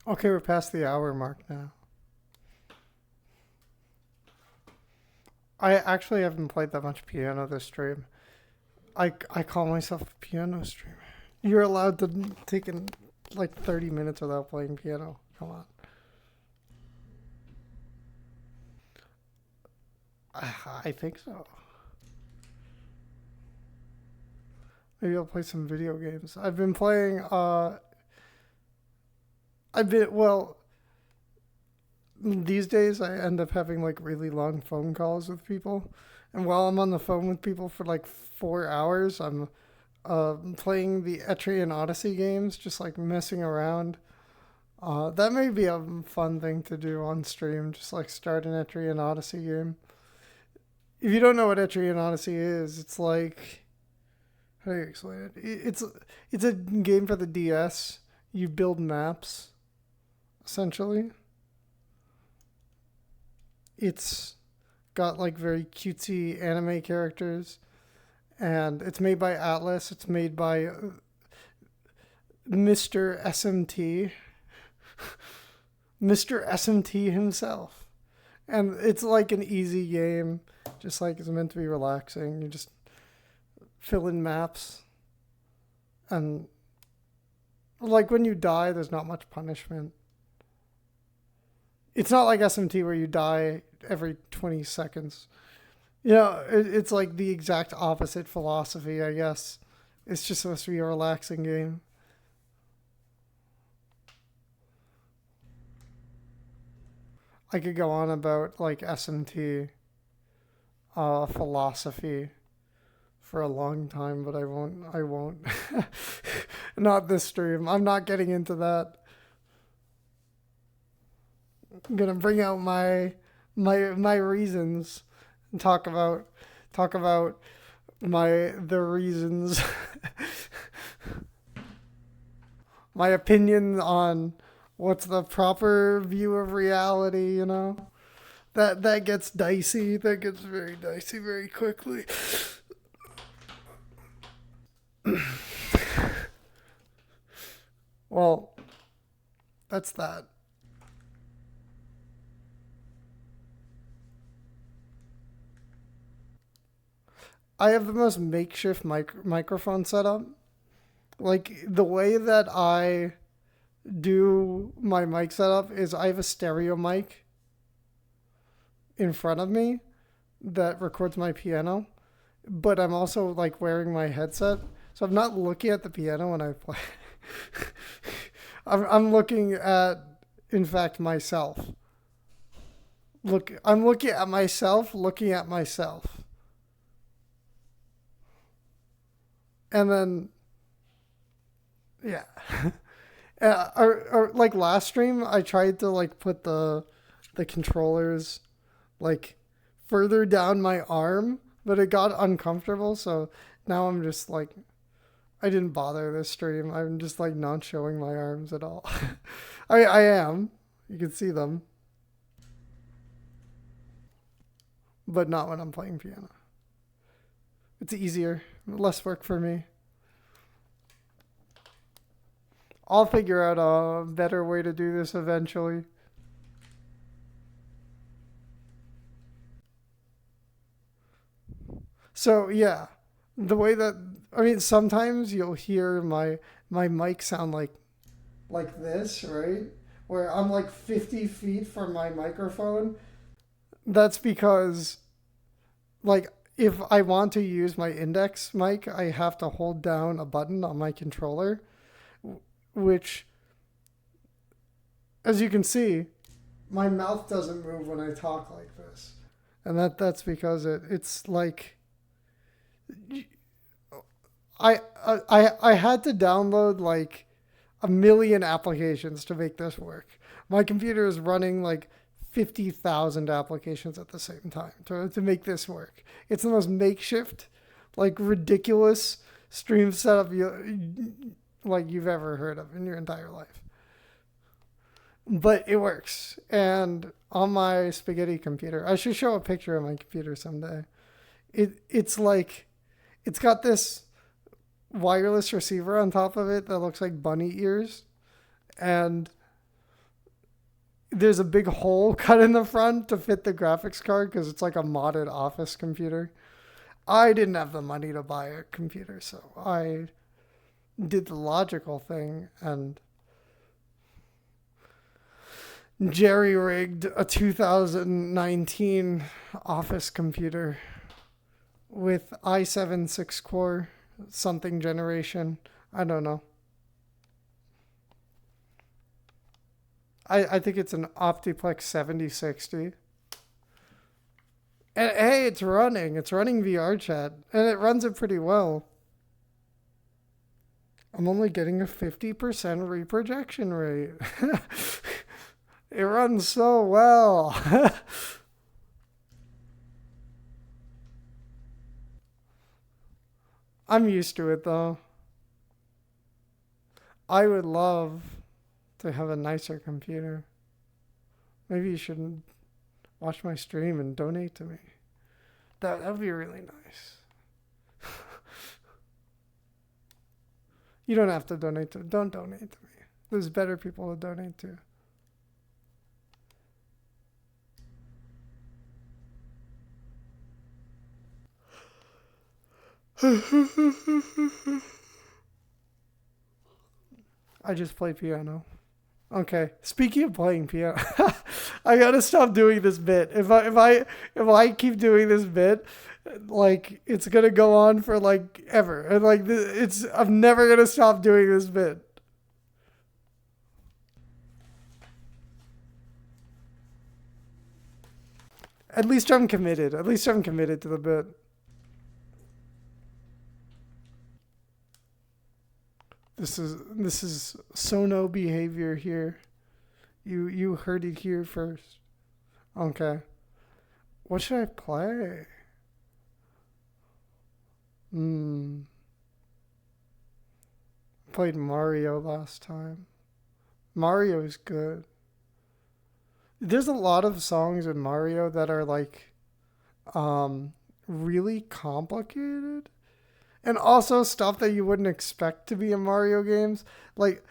Okay, we're past the hour mark now. I actually haven't played that much piano this stream. I call myself a piano streamer. You're allowed to take in like 30 minutes without playing piano. Come on. I think so. Maybe I'll play some video games. I've been playing, these days I end up having like really long phone calls with people. And while I'm on the phone with people for like 4 hours, I'm playing the Etrian Odyssey games, just like messing around. That may be a fun thing to do on stream, just like start an Etrian Odyssey game. If you don't know what Etrian Odyssey is, it's like, how do you explain it? It's a game for the DS. You build maps, essentially. It's got like very cutesy anime characters, and it's made by Atlas. It's made by Mr. SMT. Mr. SMT himself. And it's like an easy game, just like it's meant to be relaxing. You just fill in maps. And like when you die, there's not much punishment. It's not like SMT where you die every 20 seconds. You know, it's like the exact opposite philosophy, I guess. It's just supposed to be a relaxing game. I could go on about like SMT philosophy for a long time, but I won't. Not this stream. I'm not getting into that. I'm gonna bring out my reasons and talk about the reasons. My opinion on what's the proper view of reality, you know? That gets dicey. That gets very dicey very quickly. Well, that's that. I have the most makeshift microphone setup. Like, the way that I do my mic setup is I have a stereo mic in front of me that records my piano, but I'm also like wearing my headset, so I'm not looking at the piano when I play. I'm looking at, in fact, myself. I'm looking at myself, looking at myself. And then, yeah. Or like last stream, I tried to like put the controllers like further down my arm, but it got uncomfortable. So now I'm just like, I didn't bother this stream. I'm just like not showing my arms at all. I am. You can see them, but not when I'm playing piano. It's easier, less work for me. I'll figure out a better way to do this eventually. So yeah, the way that, I mean, sometimes you'll hear my mic sound like this, right? Where I'm like 50 feet from my microphone. That's because like if I want to use my index mic, I have to hold down a button on my controller, which, as you can see, my mouth doesn't move when I talk like this. And that's because it's like, I had to download like 1 million applications to make this work. My computer is running like 50,000 applications at the same time to make this work. It's the most makeshift, like ridiculous stream setup you've ever heard of in your entire life. But it works. And on my spaghetti computer, I should show a picture of my computer someday. It's like, it's got this wireless receiver on top of it that looks like bunny ears. And there's a big hole cut in the front to fit the graphics card because it's like a modded office computer. I didn't have the money to buy a computer, so I did the logical thing and jerry-rigged a 2019 office computer with i7 6-core something generation. I don't know. I think it's an Optiplex 7060. And hey, it's running. It's running VRChat. And it runs it pretty well. I'm only getting a 50% reprojection rate. It runs so well. I'm used to it though. I would love to have a nicer computer. Maybe you should watch my stream and donate to me. That would be really nice. You don't have to donate to. Don't donate to me. There's better people to donate to. I just play piano. Okay. Speaking of playing piano, I gotta stop doing this bit. If I keep doing this bit, like it's gonna go on for like ever, and like I'm never gonna stop doing this bit. At least I'm committed. At least I'm committed to the bit. This is Sono behavior here. You heard it here first. Okay. What should I play? Played Mario last time. Mario is good. There's a lot of songs in Mario that are like really complicated. And also stuff that you wouldn't expect to be in Mario games. Like,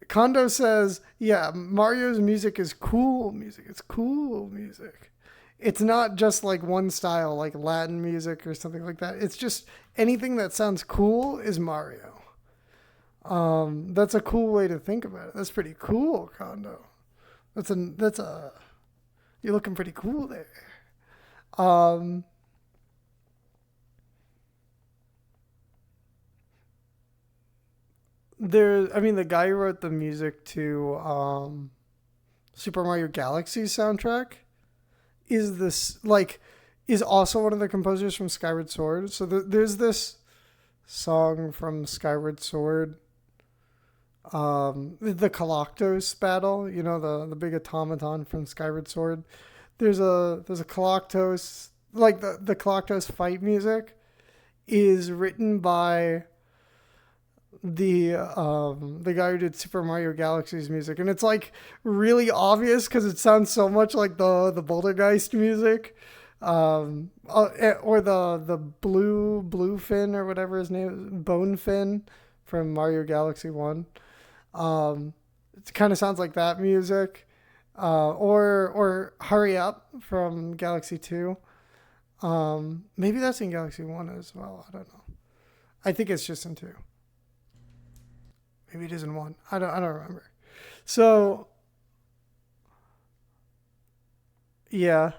Kondo says, yeah, Mario's music is cool music. It's cool music. It's not just like one style, like Latin music or something like that. It's just anything that sounds cool is Mario. That's a cool way to think about it. That's pretty cool, Kondo. You're looking pretty cool there. The guy who wrote the music to Super Mario Galaxy soundtrack is also one of the composers from Skyward Sword. So there's this song from Skyward Sword, the Galactos battle. You know, the big automaton from Skyward Sword. There's a Galactos, like the Galactos fight music is written by the guy who did Super Mario Galaxy's music, and it's like really obvious because it sounds so much like the Bouldergeist music, or the blue fin or whatever his name is, Bone Fin from Mario Galaxy 1. It kind of sounds like that music, or Hurry Up from Galaxy 2. Maybe that's in Galaxy 1 as well. I don't know. I think it's just in 2. Maybe it is in 1. I don't remember. So yeah.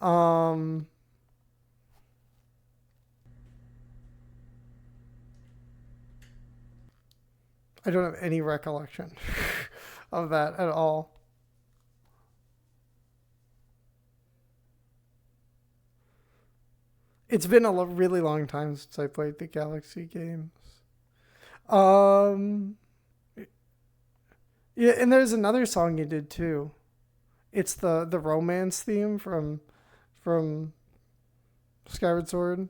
I don't have any recollection of that at all. It's been a really long time since I played the Galaxy games. Yeah, and there's another song you did too. It's the romance theme from Skyward Sword.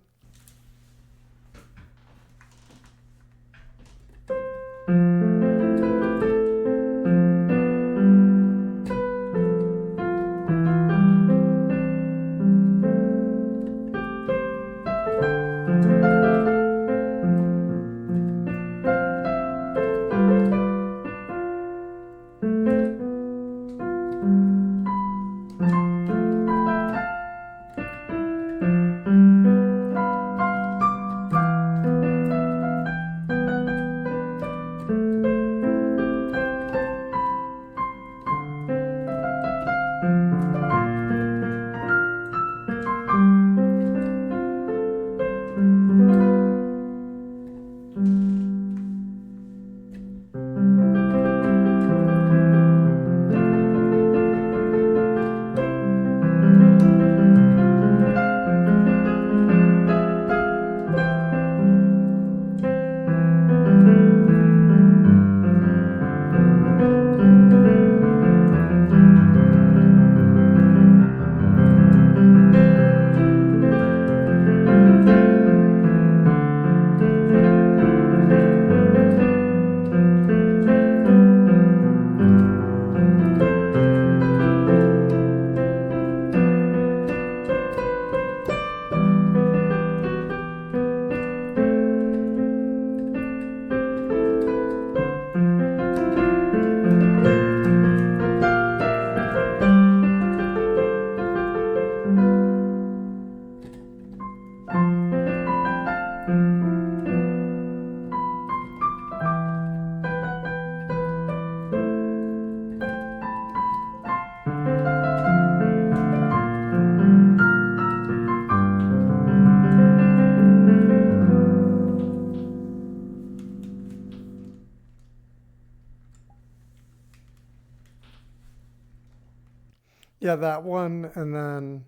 Yeah, that one, and then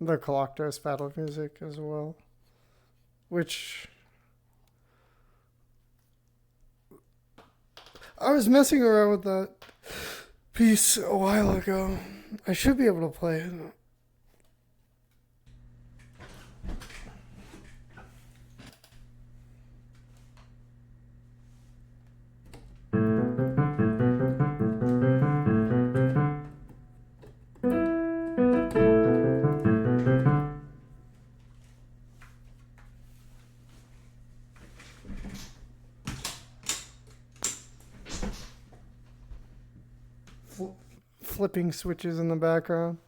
the Collector's battle music as well, which I was messing around with that piece a while ago. I should be able to play it. Flipping switches in the background.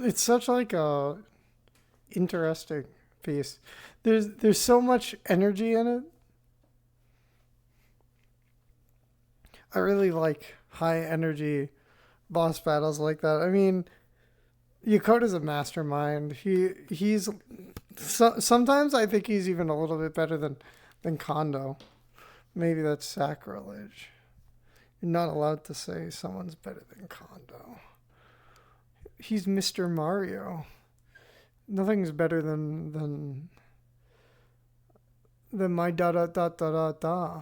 It's such like a interesting piece. There's so much energy in it. I really like high energy boss battles like that. I mean, Yokota's a mastermind. Sometimes I think he's even a little bit better than Kondo. Maybe that's sacrilege. You're not allowed to say someone's better than Kondo. He's Mr. Mario. Nothing's better than my da da da da da da.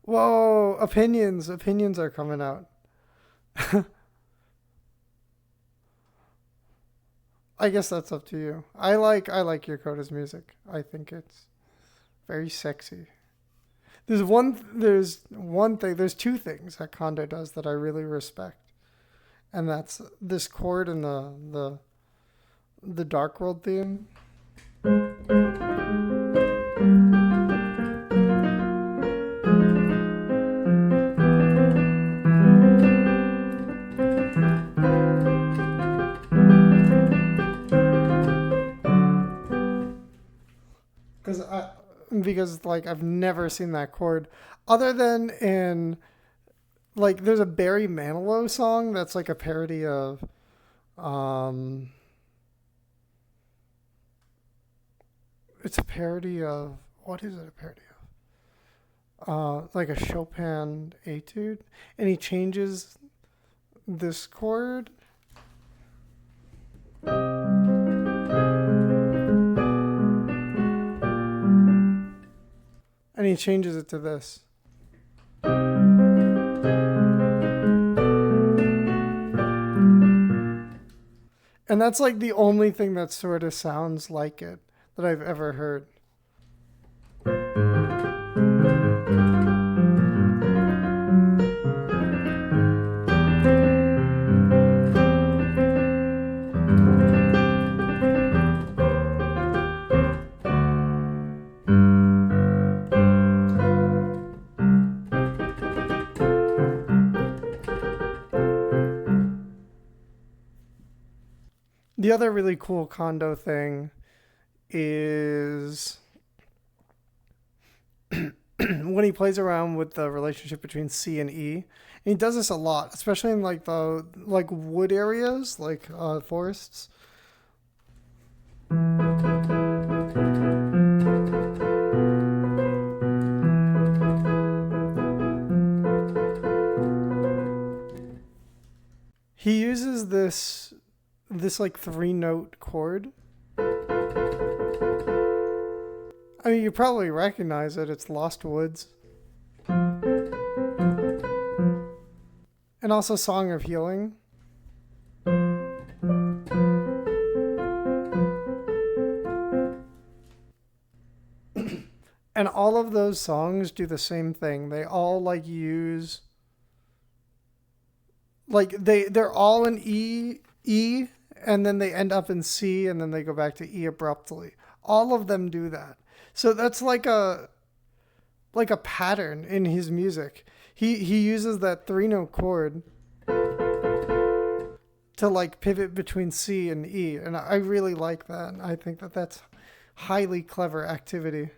Whoa, opinions are coming out. I guess that's up to you. I like Yokota's music. I think it's very sexy. There's two things that Kondo does that I really respect, and that's this chord and the Dark World theme. Because like I've never seen that chord other than in like there's a Barry Manilow song that's like a parody of it's a parody of what is it a parody of? Like a Chopin etude, and he changes this chord. And he changes it to this. And that's like the only thing that sort of sounds like it that I've ever heard. The other really cool Kondo thing is when he plays around with the relationship between C and E. And he does this a lot, especially in like the wood areas, like forests. He uses this like 3-note chord. I mean, you probably recognize it. It's Lost Woods. And also Song of Healing. And all of those songs do the same thing. They all like use like they're all in E, and then they end up in C, and then they go back to E abruptly. All of them do that. So that's like a pattern in his music. He uses that 3-note chord to like pivot between C and E, and I really like that. I think that that's highly clever activity.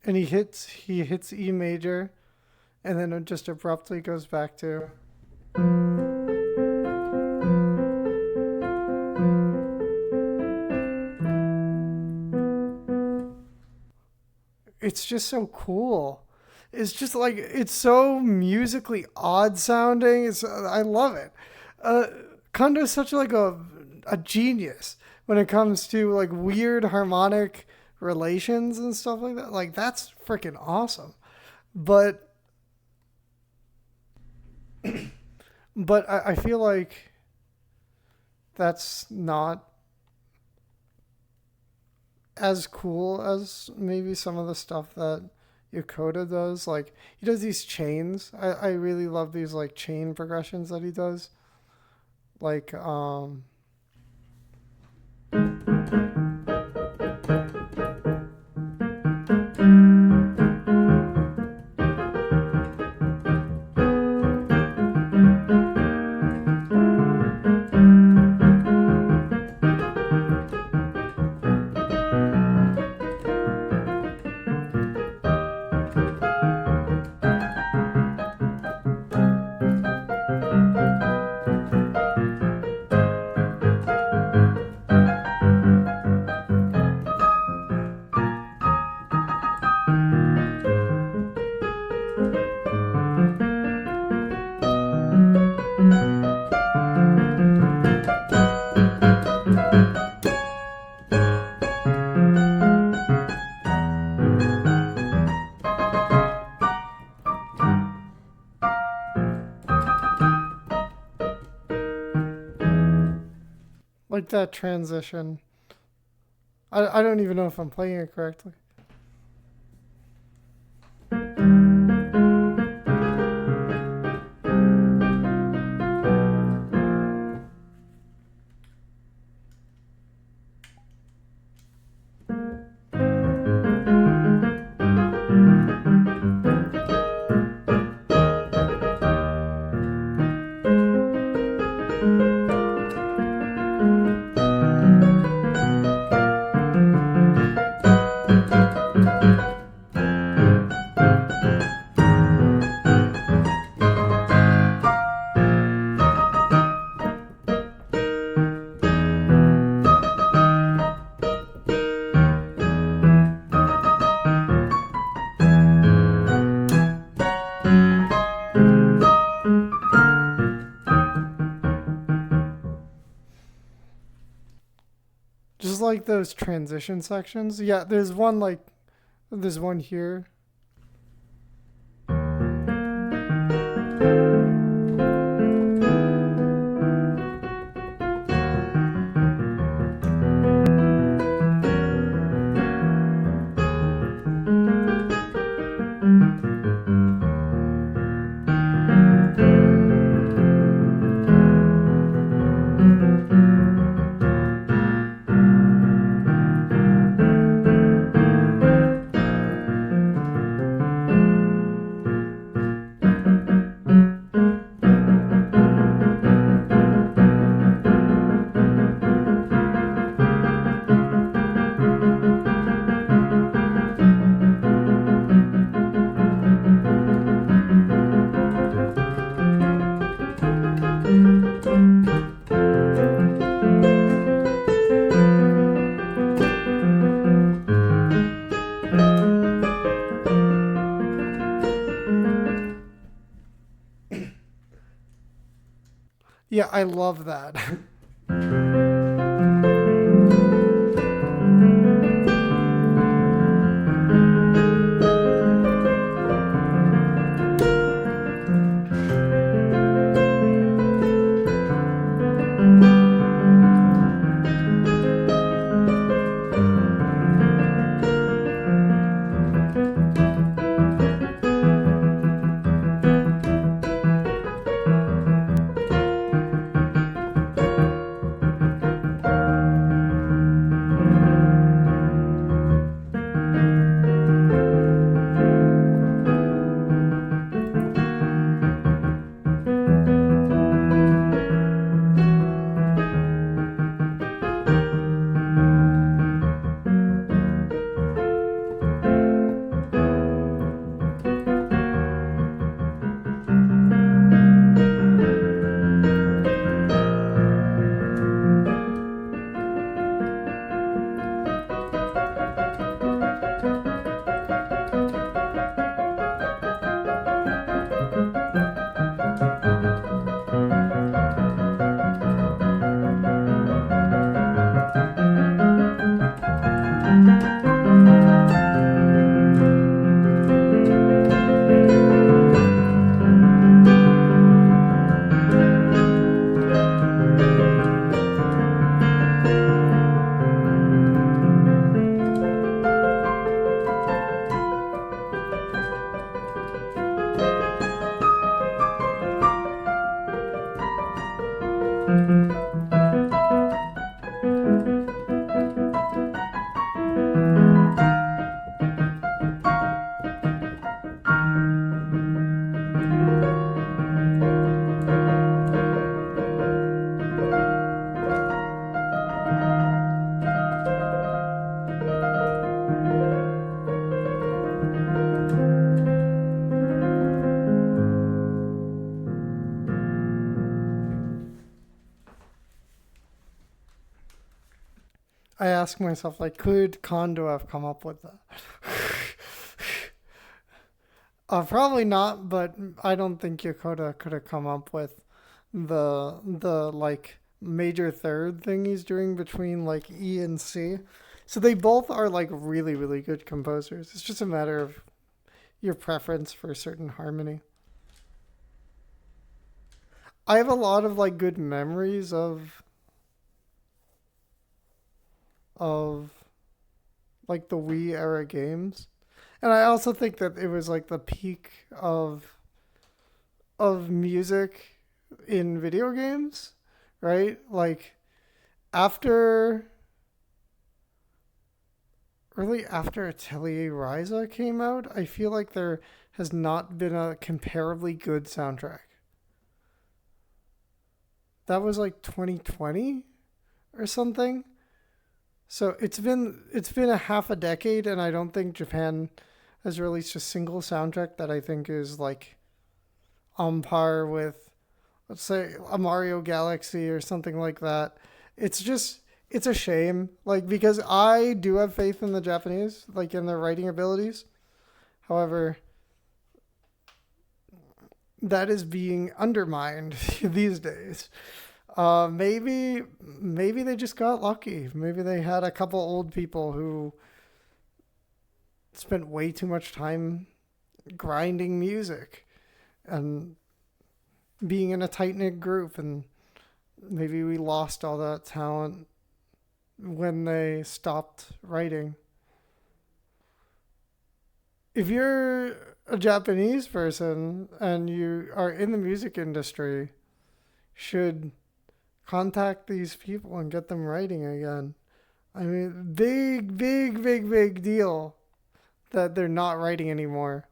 And he hits E major, and then it just abruptly goes back to. It's just so cool. It's just like, it's so musically odd sounding. I love it. Kondo's such like a genius when it comes to like weird harmonic relations and stuff like that. Like, that's freaking awesome. But I feel like that's not as cool as maybe some of the stuff that Yokota does. Like he does these chains. I really love these like chain progressions that he does. Like like that transition. I don't even know if I'm playing it correctly. Just like those transition sections. Yeah, there's one here. Yeah, I love that. ask myself, like, could Kondo have come up with that? Probably not, but I don't think Yokota could have come up with the like major third thing he's doing between like E and C. So they both are like really, really good composers. It's just a matter of your preference for a certain harmony. I have a lot of like good memories of like the Wii era games. And I also think that it was like the peak of music in video games, right? Like after really after Atelier Ryza came out, I feel like there has not been a comparably good soundtrack. That was like 2020 or something. So it's been a half a decade, and I don't think Japan has released a single soundtrack that I think is like on par with, let's say, a Mario Galaxy or something like that. It's a shame, like, because I do have faith in the Japanese, like in their writing abilities. However, that is being undermined these days. Maybe they just got lucky. Maybe they had a couple old people who spent way too much time grinding music and being in a tight knit group, and maybe we lost all that talent when they stopped writing. If you're a Japanese person and you are in the music industry, should contact these people and get them writing again. I mean, big deal that they're not writing anymore.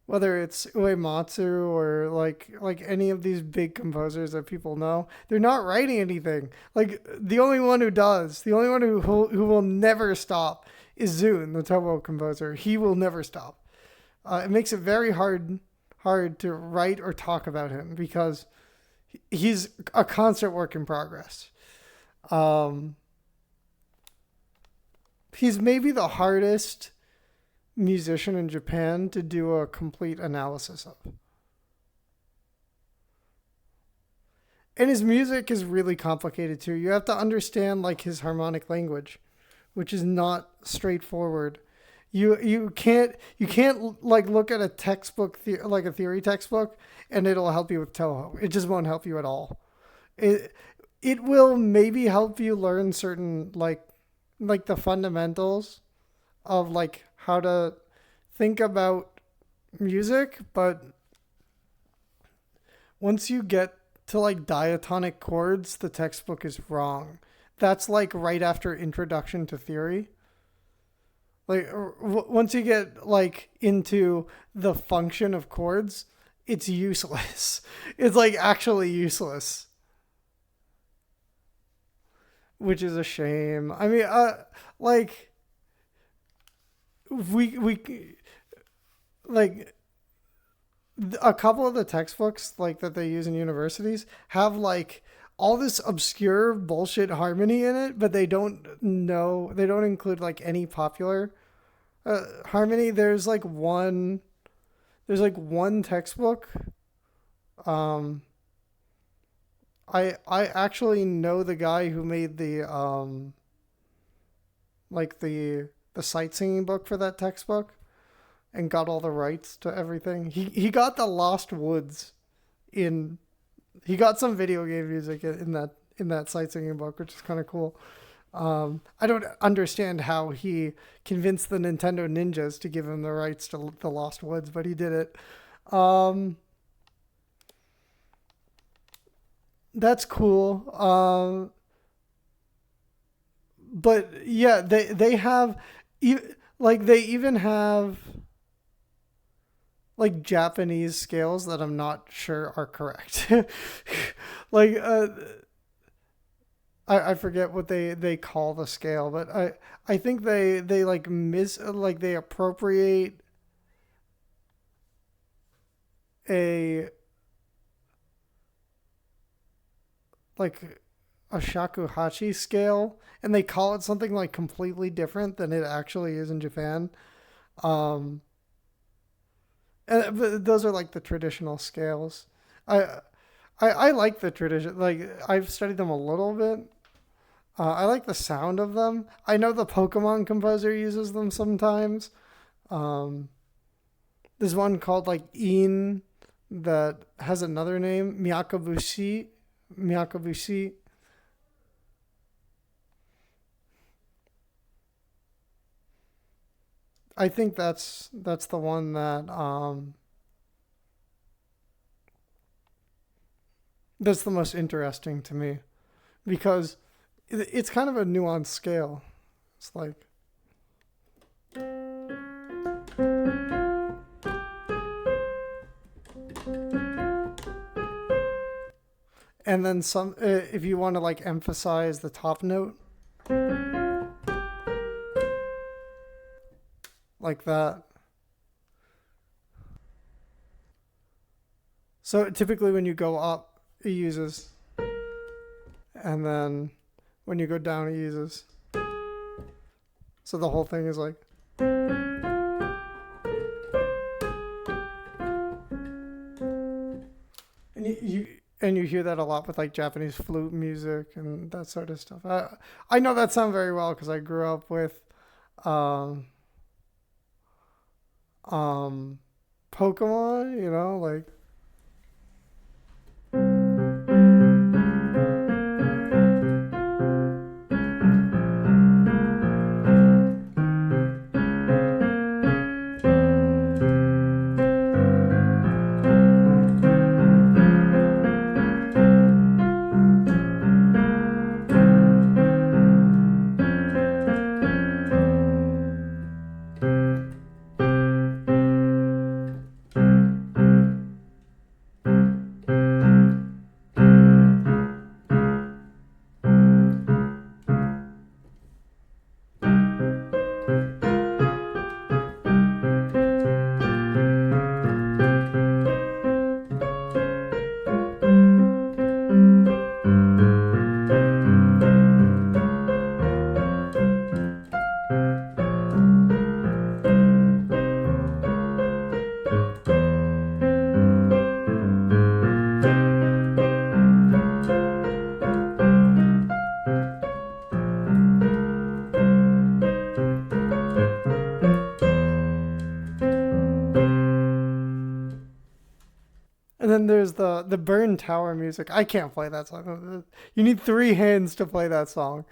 Whether it's Uematsu or like any of these big composers that people know, they're not writing anything. Like the only one who does, the only one who will never stop is Zune, the Toho composer. He will never stop. It makes it very hard to write or talk about him because he's a constant work in progress. He's maybe the hardest musician in Japan to do a complete analysis of. And his music is really complicated too. You have to understand like his harmonic language, which is not straightforward. You can't like look at a textbook like a theory textbook and it'll help you with Toho. It just won't help you at all. It will maybe help you learn certain like the fundamentals of like how to think about music, but once you get to like diatonic chords, the textbook is wrong. That's like right after Introduction to Theory. Like once you get like into the function of chords, it's useless. It's like actually useless, which is a shame. I mean, like we like a couple of the textbooks like that they use in universities have like all this obscure bullshit harmony in it, but they don't include like any popular harmony. There's one textbook. I actually know the guy who made the the sight singing book for that textbook and got all the rights to everything. He got the Lost Woods in. He got some video game music in that sight singing book, which is kind of cool. I don't understand how he convinced the Nintendo ninjas to give him the rights to the Lost Woods, but he did it. That's cool. But yeah, they have they even have like Japanese scales that I'm not sure are correct. like I forget what they call the scale, but I think they like they appropriate a like a shakuhachi scale, and they call it something like completely different than it actually is in Japan. Um, but those are like the traditional scales. I, I like the tradition. Like I've studied them a little bit. I like the sound of them. I know the Pokemon composer uses them sometimes. Um, there's one called like In that has another name, Miyakabushi. Miyakabushi. I think that's the one that that's the most interesting to me because it's kind of a nuanced scale. It's like and then some if you want to like emphasize the top note like that. So typically when you go up it uses and then when you go down it uses. So the whole thing is like and you hear that a lot with like Japanese flute music and that sort of stuff. I know that sound very well because I grew up with um, Pokemon, you know, like and then there's the Burn Tower music. I can't play that song. You need three hands to play that song.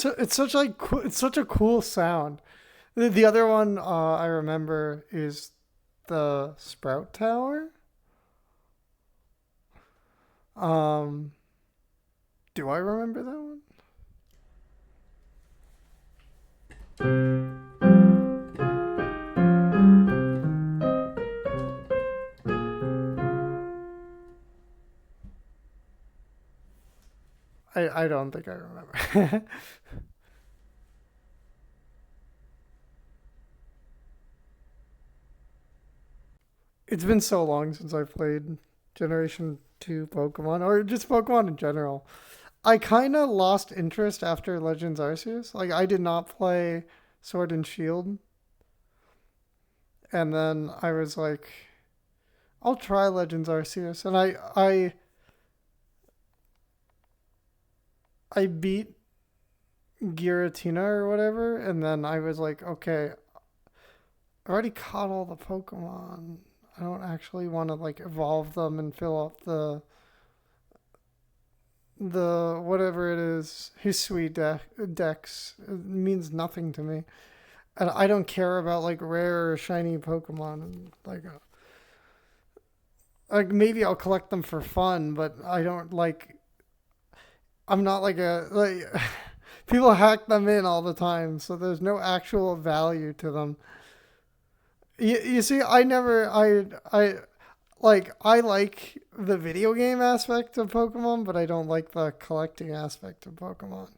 So it's such a cool sound. The other one I remember is the Sprout Tower. Um, do I remember that one? I don't think I remember. It's been so long since I played Generation 2 Pokemon, or just Pokemon in general. I kind of lost interest after Legends Arceus. Like, I did not play Sword and Shield. And then I was like, I'll try Legends Arceus. And I beat Giratina or whatever. And then I was like, okay, I already caught all the Pokemon. I don't actually want to like evolve them and fill up the whatever it is, Hisui decks. It means nothing to me. And I don't care about like rare or shiny Pokemon. And like maybe I'll collect them for fun, but I don't like. I'm not like a like. People hack them in all the time, so there's no actual value to them. You see, I like the video game aspect of Pokemon, but I don't like the collecting aspect of Pokemon.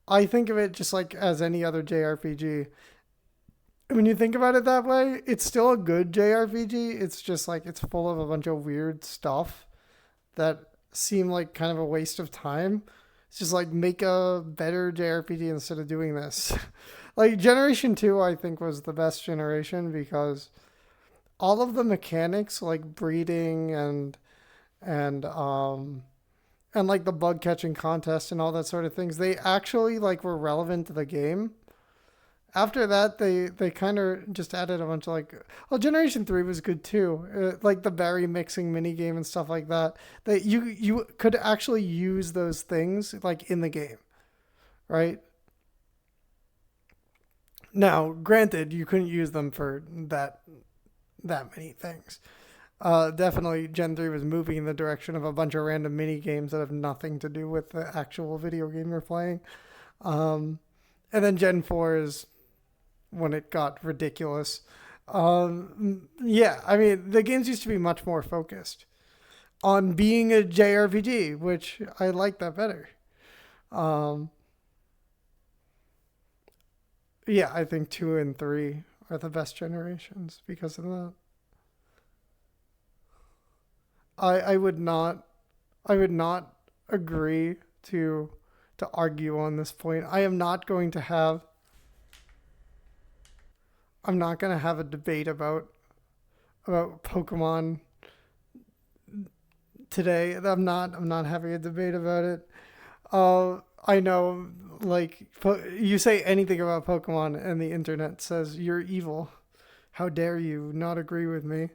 I think of it just like as any other JRPG. When you think about it that way, it's still a good JRPG. It's just like it's full of a bunch of weird stuff that seem like kind of a waste of time. It's just like make a better JRPG instead of doing this. Like Generation 2, I think was the best generation because all of the mechanics like breeding and like the bug catching contest and all that sort of things, they actually like were relevant to the game. After that, they kind of just added a bunch of like, well, Generation 3 was good too. Like the berry mixing mini game and stuff like that. That you could actually use those things like in the game, right? Now, granted, you couldn't use them for that many things. Definitely, Gen 3 was moving in the direction of a bunch of random mini games that have nothing to do with the actual video game you're playing. And then Gen 4 is when it got ridiculous. Yeah, I mean, the games used to be much more focused on being a JRPG, which I like that better. Yeah, I think 2 and 3 are the best generations because of that. I would not agree to argue on this point. I'm not going to have a debate about Pokemon today. I'm not having a debate about it. I know, like, you say anything about Pokemon and the internet says you're evil. How dare you not agree with me?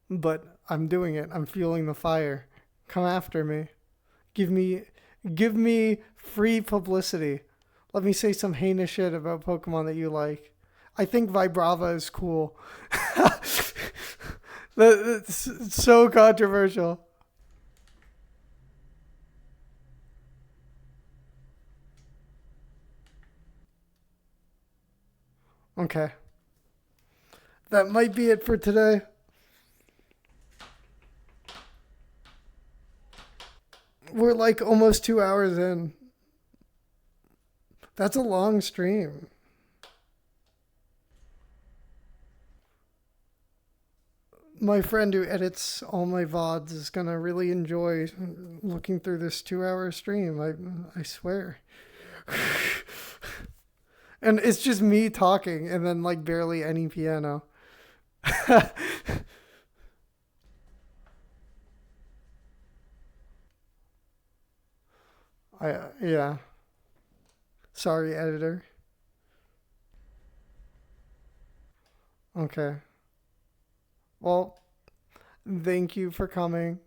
But I'm doing it. I'm fueling the fire. Come after me. Give me free publicity. Let me say some heinous shit about Pokemon that you like. I think Vibrava is cool. That's so controversial. Okay. That might be it for today. We're like almost 2 hours in. That's a long stream. My friend who edits all my VODs is going to really enjoy looking through this 2 hour stream. I swear. And it's just me talking and then like barely any piano. Yeah. Sorry, editor. Okay. Well, thank you for coming.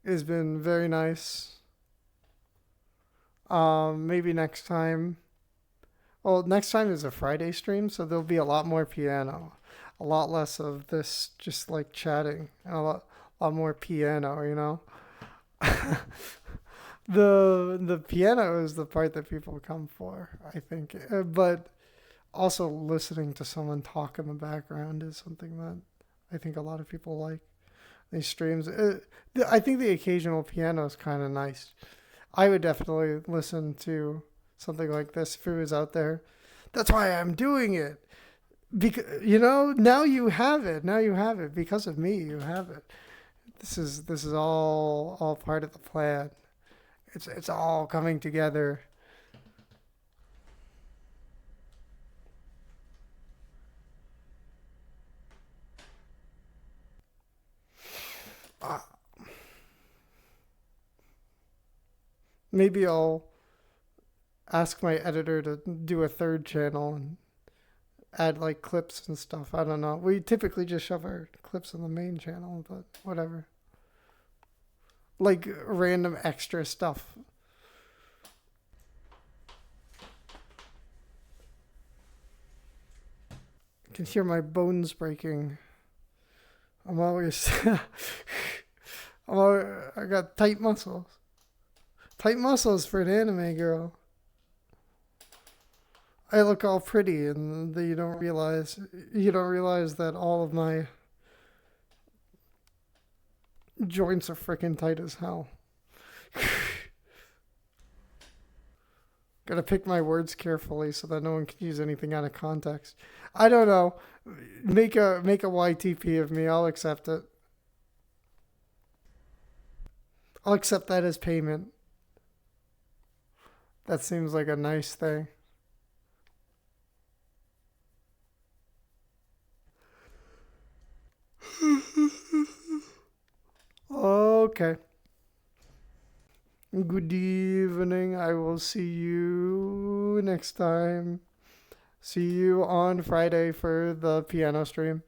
It's been very nice. Maybe next time. Well, next time is a Friday stream, so there'll be a lot more piano. A lot less of this just like chatting. And a lot more piano, you know? The piano is the part that people come for, I think. But also listening to someone talk in the background is something that I think a lot of people like. These streams, I think the occasional piano is kind of nice. I would definitely listen to something like this if it was out there. That's why I'm doing it. Because now you have it. Now you have it because of me. You have it. This is all part of the plan. It's all coming together. Uh, Maybe I'll ask my editor to do a third channel and add like clips and stuff. I don't know. We typically just shove our clips on the main channel, but whatever. Like random extra stuff. I can hear my bones breaking. I'm always, I got tight muscles. Tight muscles for an anime girl. I look all pretty, and you don't realize that all of my joints are freaking tight as hell. Gotta pick my words carefully so that no one can use anything out of context. I don't know. Make a YTP of me. I'll accept it. I'll accept that as payment. That seems like a nice thing. Okay. Good evening. I will see you next time. See you on Friday for the piano stream.